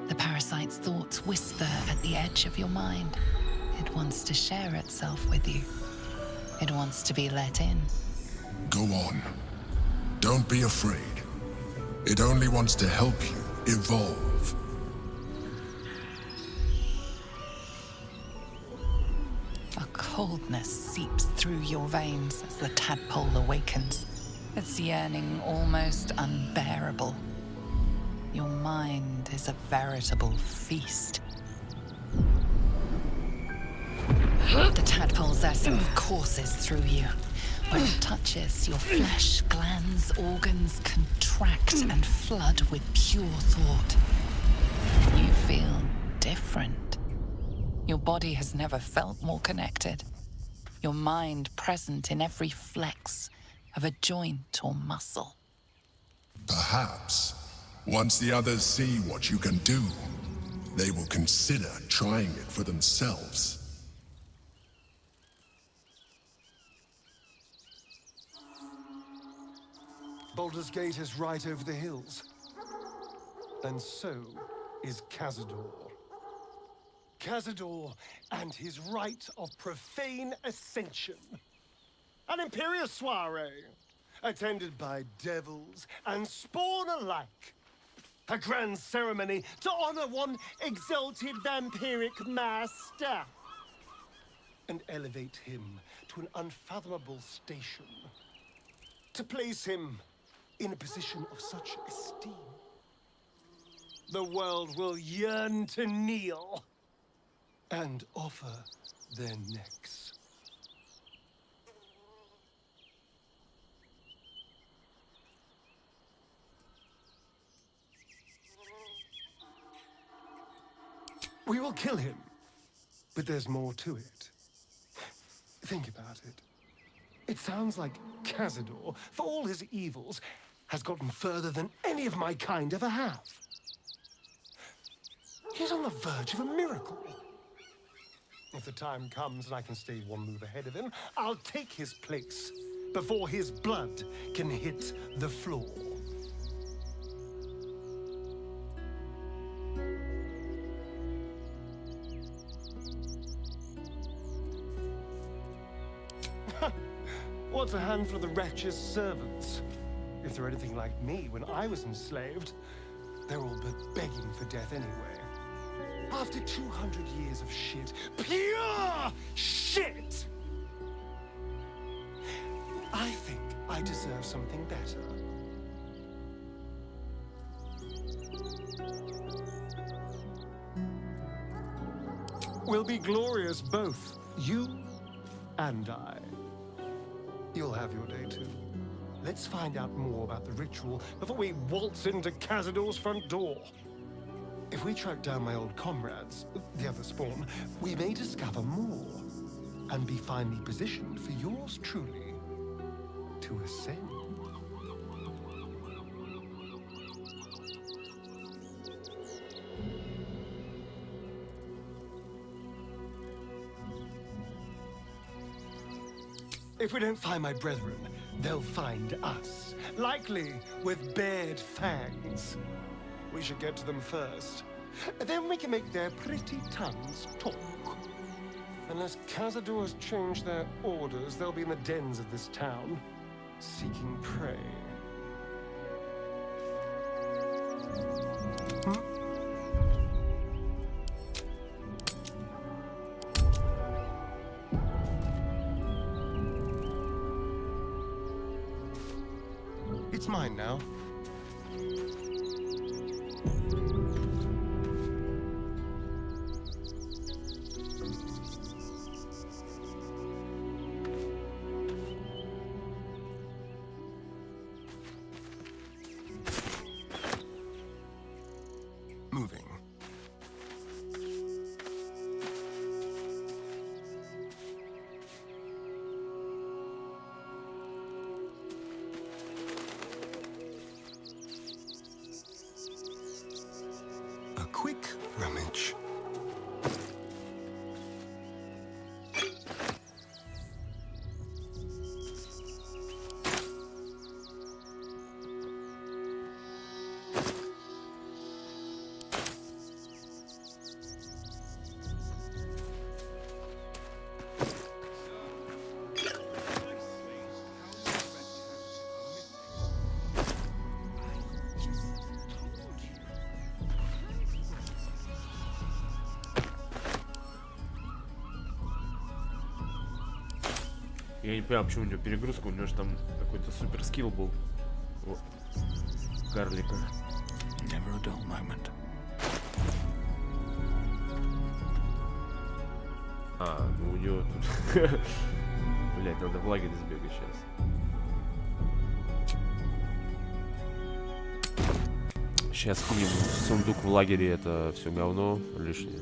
The parasite's thoughts whisper at the edge of your mind. It wants to share itself with you. It wants to be let in. Go on. Don't be afraid. It only wants to help you evolve. A coldness seeps through your veins as the tadpole awakens, its yearning almost unbearable. Your mind is a veritable feast. The tadpole's essence courses through you. When it touches, your flesh, glands, organs contract and flood with pure thought. You feel different. Your body has never felt more connected. Your mind present in every flex of a joint or muscle. Perhaps, once the others see what you can do, they will consider trying it for themselves. Baldur's Gate is right over the hills. And so is Cazador. Cazador and his rite of profane ascension. An imperious soiree, attended by devils and spawn alike. A grand ceremony to honor one exalted vampiric master. And elevate him to an unfathomable station. To place him in a position of such esteem. The world will yearn to kneel and offer their necks. We will kill him, but there's more to it. Think about it. It sounds like Cazador, for all his evils, has gotten further than any of my kind ever have. He's on the verge of a miracle. If the time comes and I can stay one move ahead of him, I'll take his place before his blood can hit the floor. What's a handful of the wretch's servants? If they're anything like me when I was enslaved, they're all but begging for death anyway. After 200 years of shit, pure shit! I think I deserve something better. We'll be glorious, both you and I. You'll have your day too. Let's find out more about the ritual before we waltz into Cazador's front door. If we track down my old comrades, the other spawn, we may discover more and be finally positioned for yours truly to ascend. If we don't find my brethren, they'll find us, likely with bared fangs. We should get to them first. Then we can make their pretty tongues talk. Unless Cazador has changed their orders, they'll be in the dens of this town, seeking prey. It's mine now. Moving. A quick rummage. Я не понимаю, почему у него перегрузка, у него же там какой-то супер скилл был. О, карлика. Never a dull moment. А, ну у него тут... Блять, надо в лагерь сбегать сейчас. Сейчас к ним сундук в лагере, это все говно лишнее.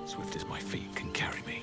Swift as my feet can carry me.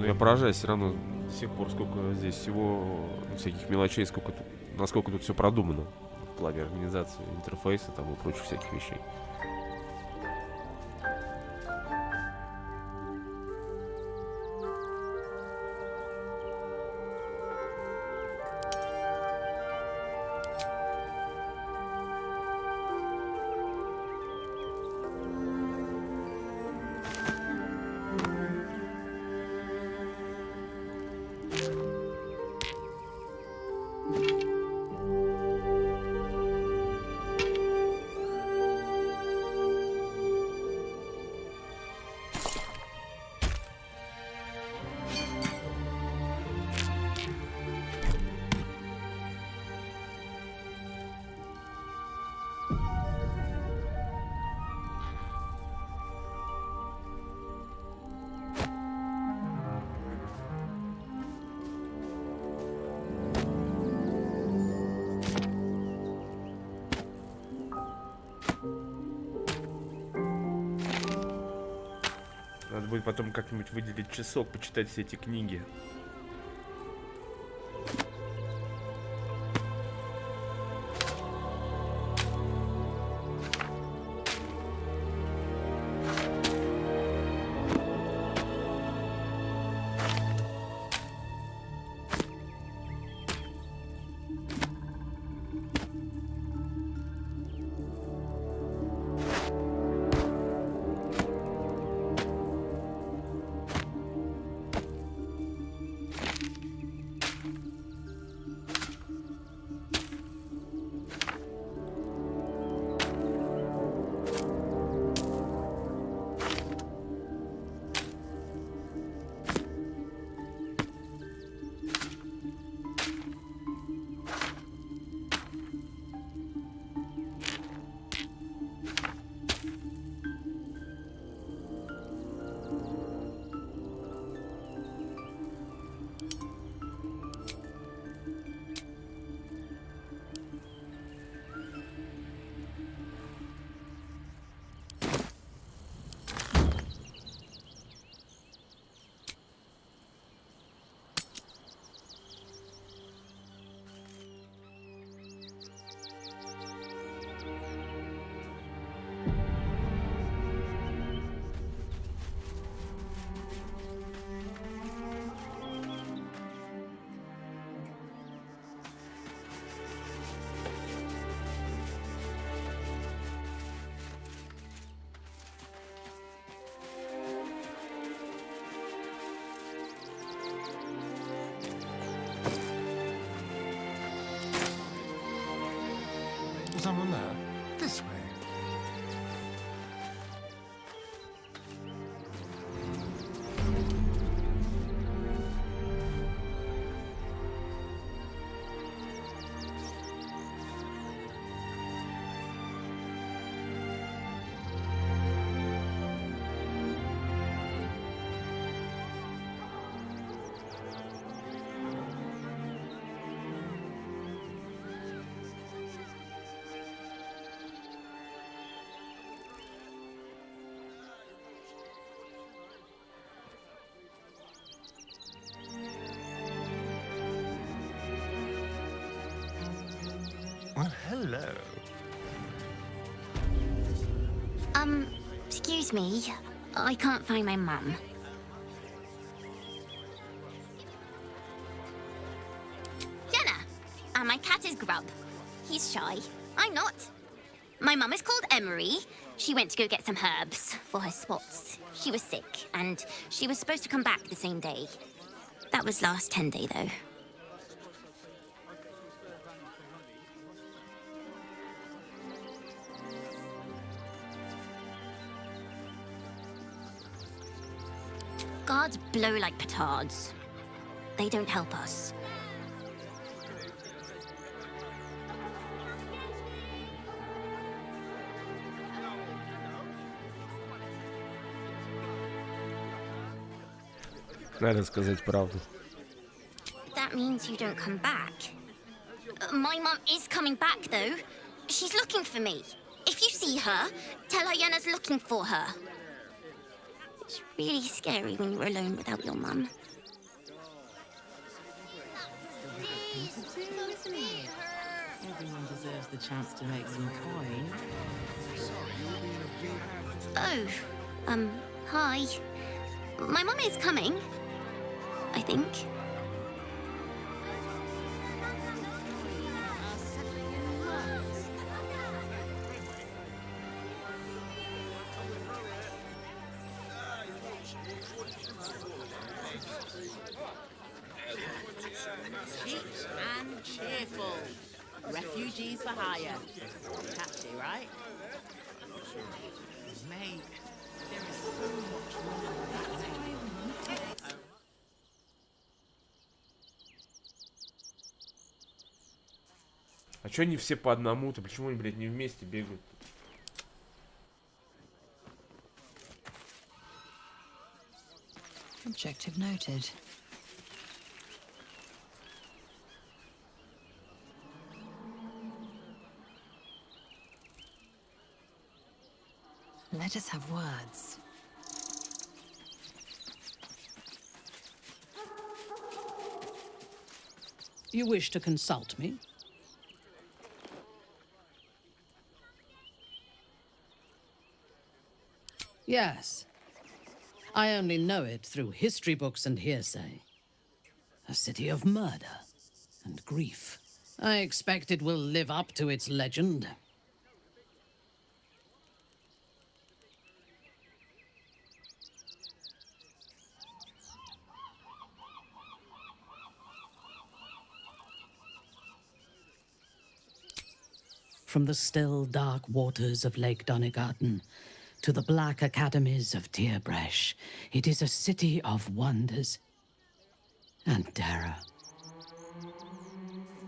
Но я поражаюсь все равно до сих пор, сколько здесь всего всяких мелочей, сколько тут, насколько тут все продумано в плане организации интерфейса там и прочих всяких вещей. Надо будет потом как-нибудь выделить часок, почитать все эти книги. Someone there? This way. Well, hello. Excuse me. I can't find my mum. Jenna! And my cat is Grub. He's shy. I'm not. My mum is called Emery. She went to go get some herbs for her spots. She was sick, and she was supposed to come back the same day. That was last 10-day, though. Guards blow like petards. They don't help us. Надо сказать правду. That means you don't come back. My mum is coming back, though. She's looking for me. If you see her, tell her Yenna's looking for her. It's really scary when you're alone without your mum. Everyone deserves the chance to make some coin. Oh, hi. My mum is coming, I think. Cheap and cheerful. Refugees for hire. Catchy, right? Mate, there is so much wrong with that name. А чё они все по одному-то? Почему они, блядь, не вместе бегают? Objective noted. Let us have words. You wish to consult me? Yes. I only know it through history books and hearsay. A city of murder and grief. I expect it will live up to its legend. From the still, dark waters of Lake Donegarten to the black academies of Tierbresh, it is a city of wonders and terror.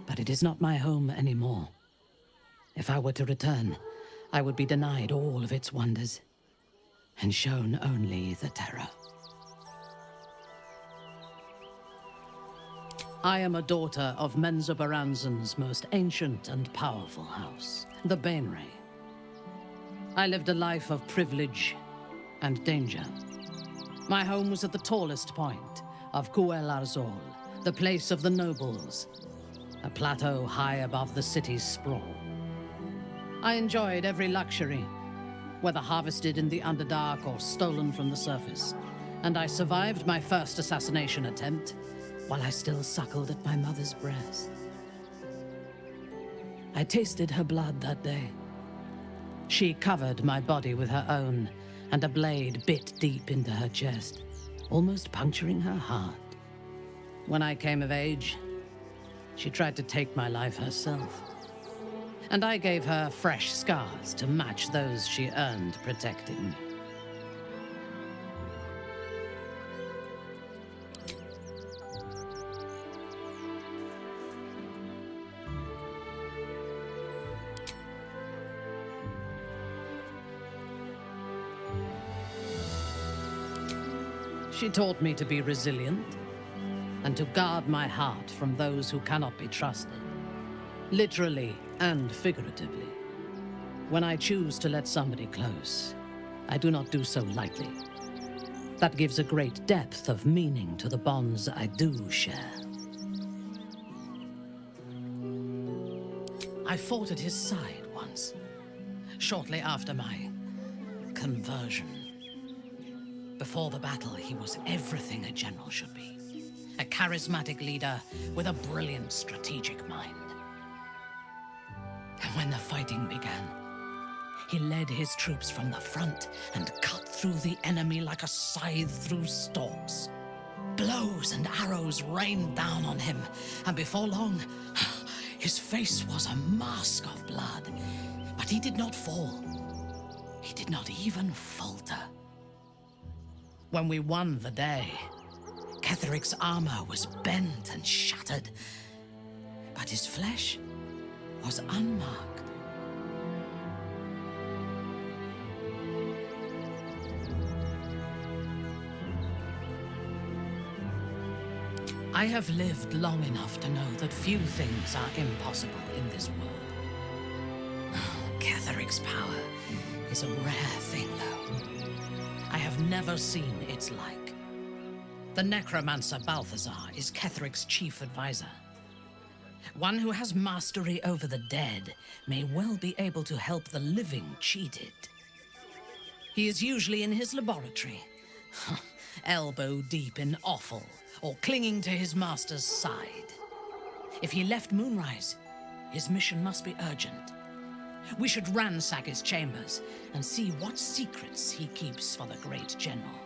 But it is not my home anymore. If I were to return, I would be denied all of its wonders and shown only the terror. I am a daughter of Menzoberranzan's most ancient and powerful house, the Bainray. I lived a life of privilege and danger. My home was at the tallest point of Cuel Arzol, the place of the nobles, a plateau high above the city's sprawl. I enjoyed every luxury, whether harvested in the Underdark or stolen from the surface, and I survived my first assassination attempt while I still suckled at my mother's breast. I tasted her blood that day. She covered my body with her own, and a blade bit deep into her chest, almost puncturing her heart. When I came of age, she tried to take my life herself, and I gave her fresh scars to match those she earned protecting me. She taught me to be resilient and to guard my heart from those who cannot be trusted, literally and figuratively. When I choose to let somebody close, I do not do so lightly. That gives a great depth of meaning to the bonds I do share. I fought at his side once, shortly after my conversion. Before the battle, he was everything a general should be. A charismatic leader with a brilliant strategic mind. And when the fighting began, he led his troops from the front and cut through the enemy like a scythe through stalks. Blows and arrows rained down on him, and before long, his face was a mask of blood. But he did not fall. He did not even falter. When we won the day, Ketheric's armor was bent and shattered, but his flesh was unmarked. I have lived long enough to know that few things are impossible in this world. Ketheric's power is a rare thing, though. I have never seen its like. The necromancer Balthazar is Ketheric's chief advisor. One who has mastery over the dead may well be able to help the living cheated. He is usually in his laboratory, elbow deep in offal, or clinging to his master's side. If he left Moonrise, his mission must be urgent. We should ransack his chambers and see what secrets he keeps for the great general.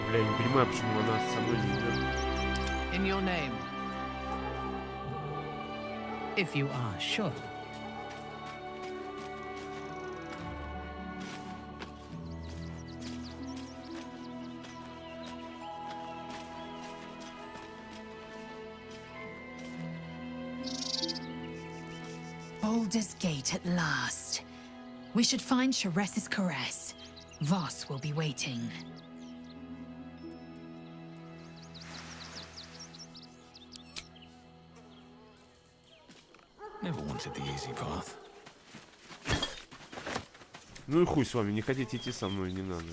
Бля, я не понимаю, почему она со мной не идет. In your name. If you are sure. Baldure's Gate at last. We should find Sharess's caress. Voss will be waiting. Never wanted the easy path. Ну и хуй с вами, не хотите идти со мной, не надо.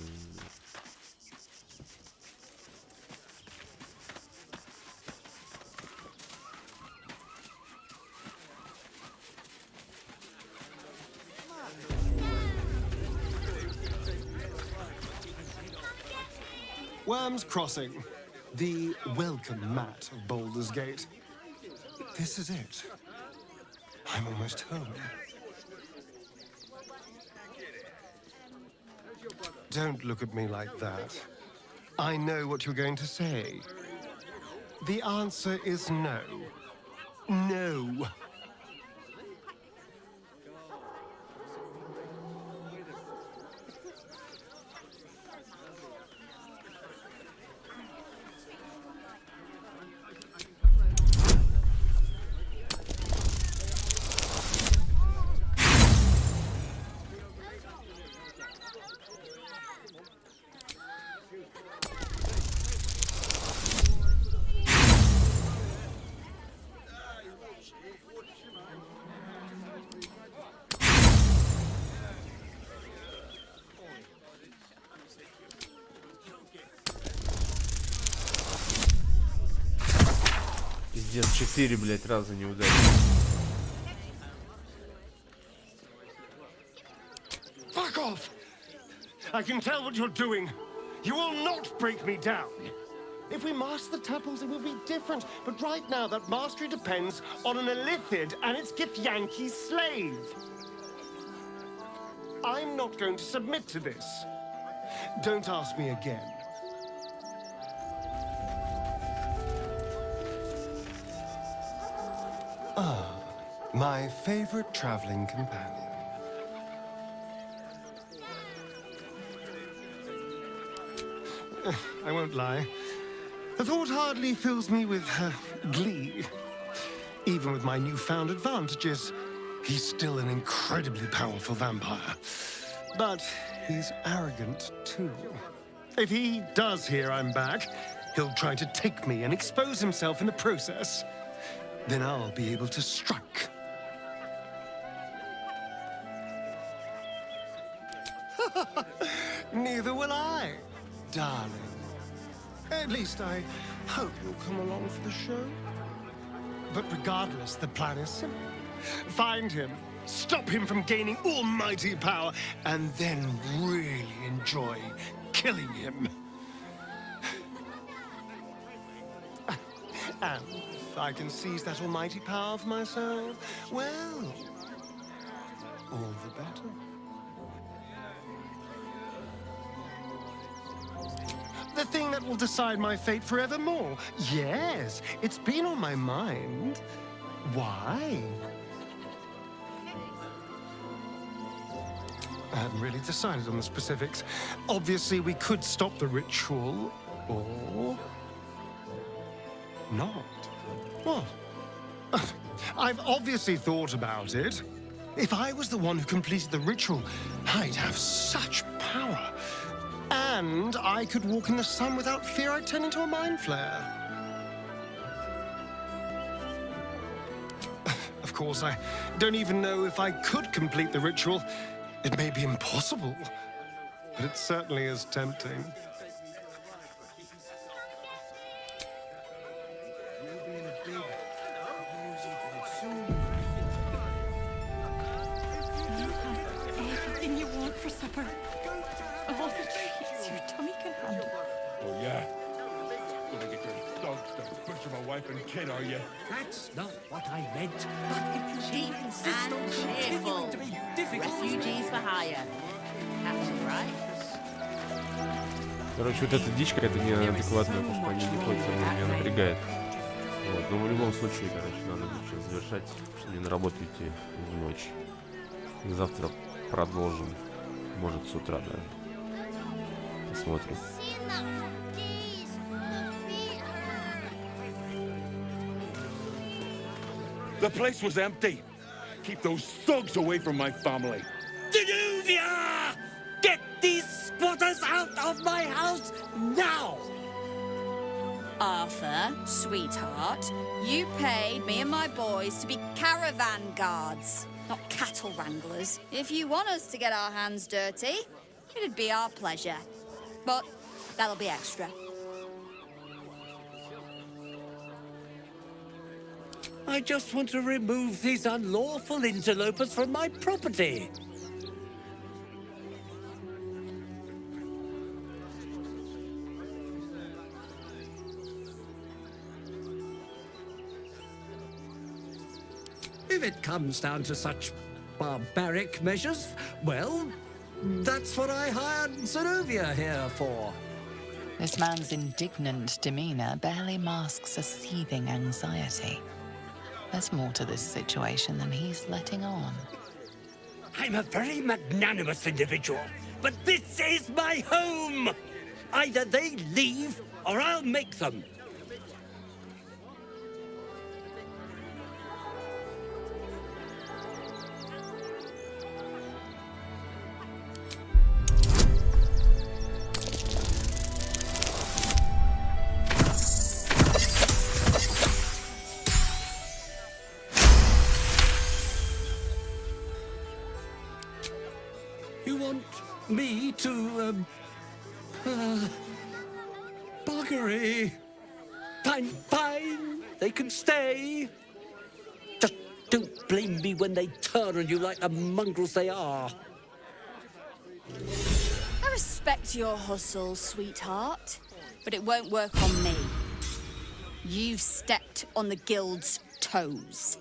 Worm's Crossing, the welcome mat of Baldur's Gate. This is it. I'm almost home. Don't look at me like that. I know what you're going to say. The answer is no. No. Пиздец, 4, блядь, раза не ударил. Fuck off! I can tell what you're doing. You will not break me down. If we master the tadpoles, it will be different. But right now, that mastery depends on an Illithid and its Githyanki's slave. I'm not going to submit to this. Don't ask me again. Ah, my favorite traveling companion. I won't lie. The thought hardly fills me with glee. Even with my newfound advantages, he's still an incredibly powerful vampire. But he's arrogant too. If he does hear I'm back, he'll try to take me and expose himself in the process. Then I'll be able to strike. Neither will I, darling. At least I hope you'll come along for the show. But regardless, the plan is simple. Find him, stop him from gaining almighty power, and then really enjoy killing him. And if I can seize that almighty power for myself, well, all the better. The thing that will decide my fate forevermore. Yes, it's been on my mind. Why? I hadn't really decided on the specifics. Obviously, we could stop the ritual, or not. What? I've obviously thought about it. If I was the one who completed the ritual, I'd have such power. And I could walk in the sun without fear I'd turn into a mind flare. Of course. I don't even know if I could complete the ritual. It may be impossible, but it certainly is tempting. Everything you want for supper. All the treats your tummy can handle. Oh, yeah? Gonna get your dogs to butcher my wife and kid, are you? That's not what I meant. But if you Cheap insist on and continuing cheerful. to be difficult... Refugees for hire. Captain, right? Короче, вот эта дичь какая-то неадекватная, потому что они не ходят, она меня напрягает. Вот, но в любом случае, короче, надо будет сейчас завершать, что мне на работу идти в ночь. И завтра продолжим. Может, с утра даже. Посмотрим. The place was empty. Keep those thugs away from my family. Danuvia! Get these spotters out of my house now! Arthur, sweetheart, you paid me and my boys to be caravan guards, not cattle wranglers. If you want us to get our hands dirty, it'd be our pleasure. But that'll be extra. I just want to remove these unlawful interlopers from my property. If it comes down to such barbaric measures, well, that's what I hired Zenovia here for. This man's indignant demeanor barely masks a seething anxiety. There's more to this situation than he's letting on. I'm a very magnanimous individual, but this is my home! Either they leave, or I'll make them. You want me to, buggery. Fine, fine, they can stay. Just don't blame me when they turn on you like the mongrels they are. I respect your hustle, sweetheart, but it won't work on me. You've stepped on the guild's toes,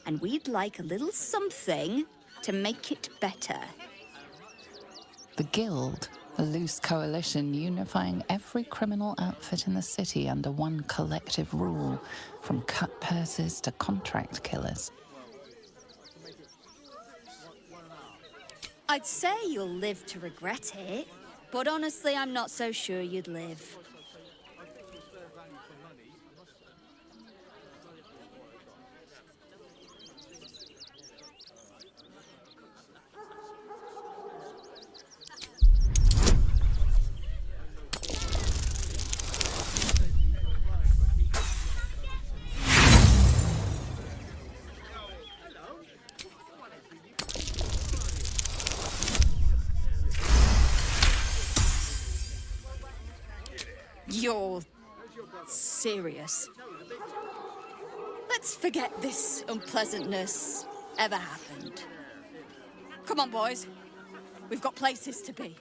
and we'd like a little something to make it better. The Guild, a loose coalition unifying every criminal outfit in the city under one collective rule, from cut purses to contract killers. I'd say you'll live to regret it, but honestly, I'm not so sure you'd live. You're serious. Let's forget this unpleasantness ever happened. Come on, boys. We've got places to be.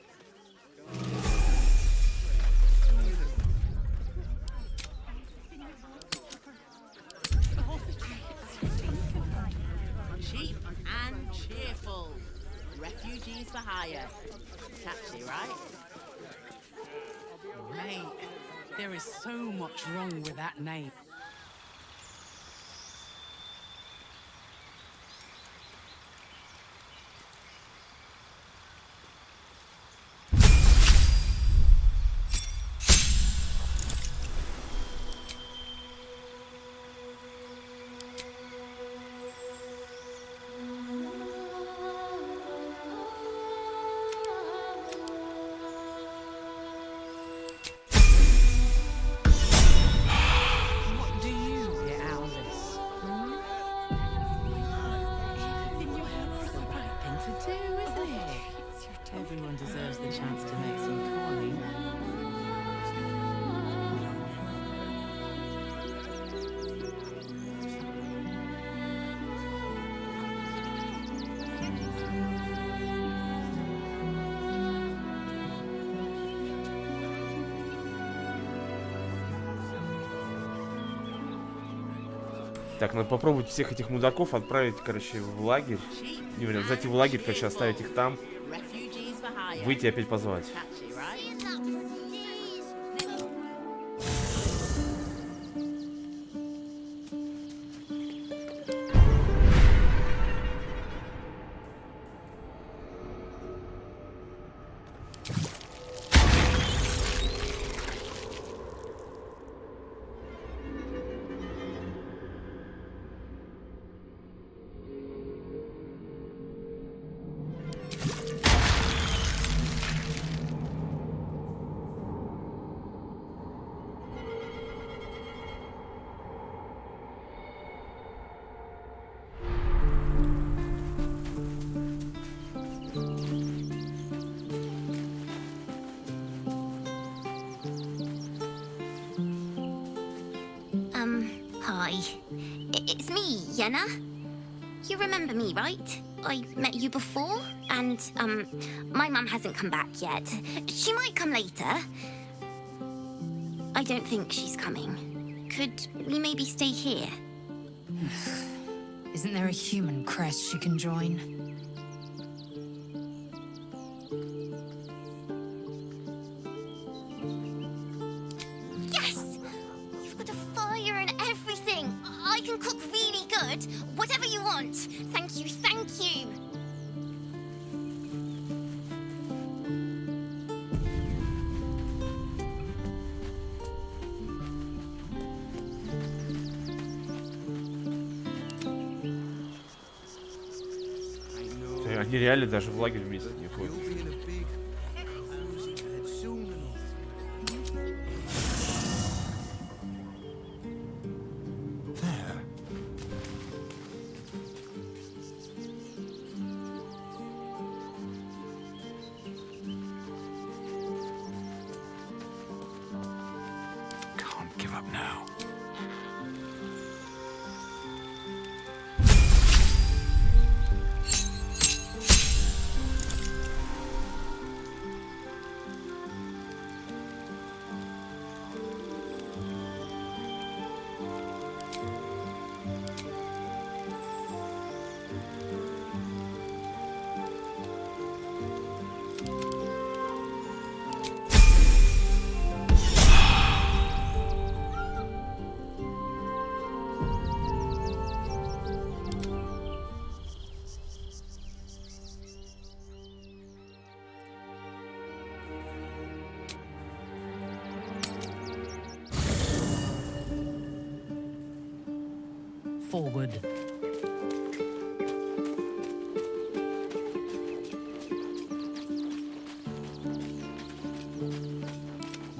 Cheap and cheerful. Refugees for hire. Catchy, right? Mate, there is so much wrong with that name. Так, надо попробовать всех этих мудаков отправить, короче, в лагерь. Не, блин, зайти в лагерь, короче, оставить их там. Выйти и опять позвать. Hi. It's me, Yenna. You remember me, right? I met you before, and, my mum hasn't come back yet. She might come later. I don't think she's coming. Could we maybe stay here? Isn't there a human crest she can join? Yes! You've got a fire and everything. I can cook really good. Whatever you want. Thank you, thank you. Они реально даже в лагерь вместе не ходят. Can't give up now. Forward.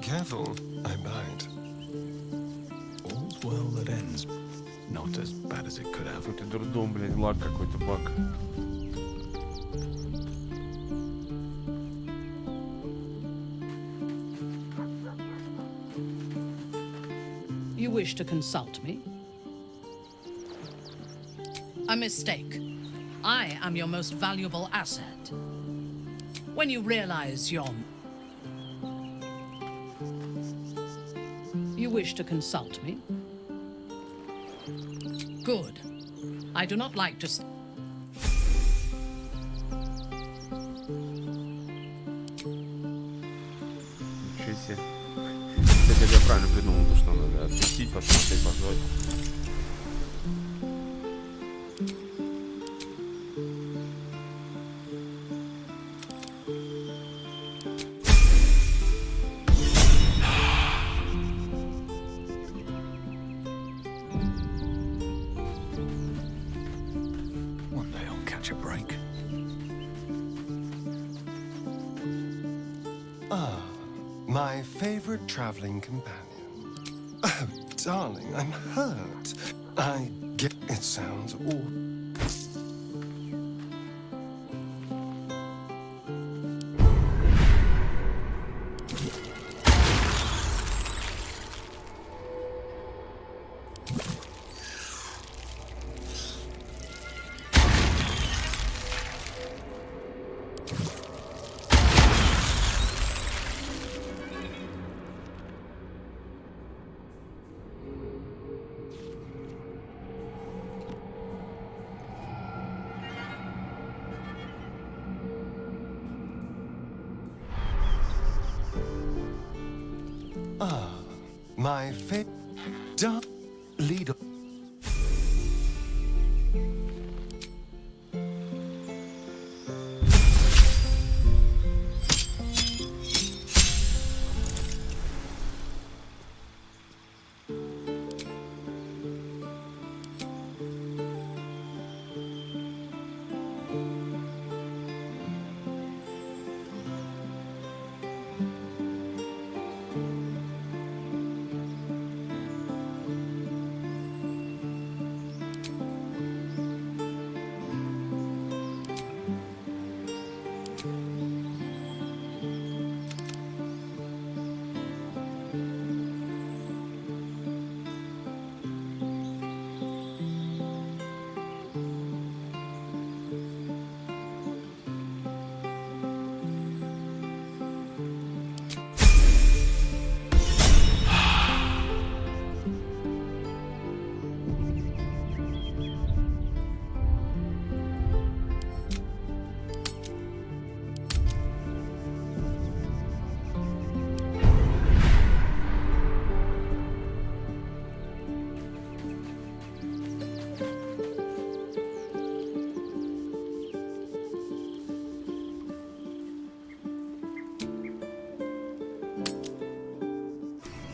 Careful, I bite. All's well that ends. Not as bad as it could have. Какой-то дурдом, блядь, лаг какой-то, баг. You wish to consult me? A mistake. I am your most valuable asset. When you realize You wish to consult me? Good. I do not like to... Ничего себе. Кстати, я правильно придумал то, что надо отпустить, посмотреть, позвать. One day I'll catch a break. Ah, my favorite traveling companion. Oh, darling, I'm hurt. I get it sounds awful. My favorite leader.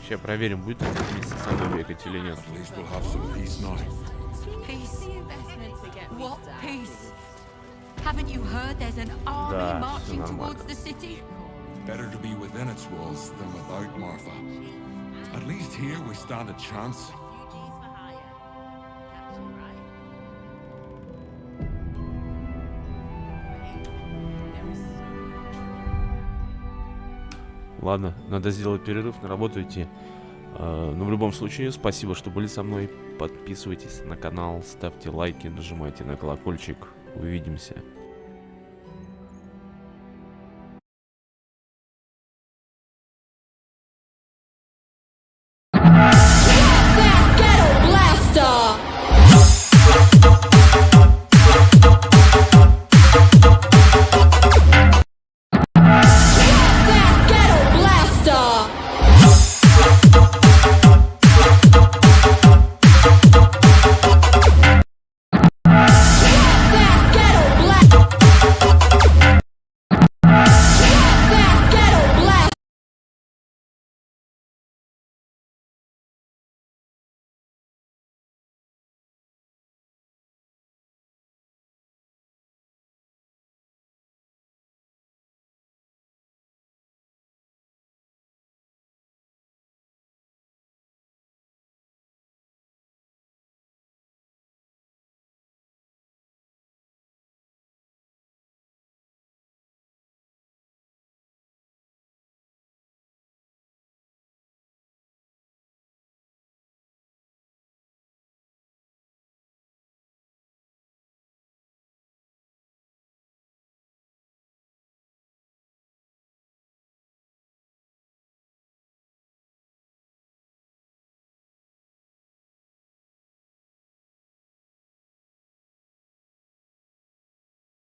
Сейчас проверим, будет он вместе со мной бегать или нет. Peace. What peace? Haven't you heard there's an army Да, marching всё нормально. towards the city? Better to be within its walls than without, Martha. At least here we stand a chance. Ладно, надо сделать перерыв, на работу идти. Но в любом случае, спасибо, что были со мной. Подписывайтесь на канал, ставьте лайки, нажимайте на колокольчик. Увидимся.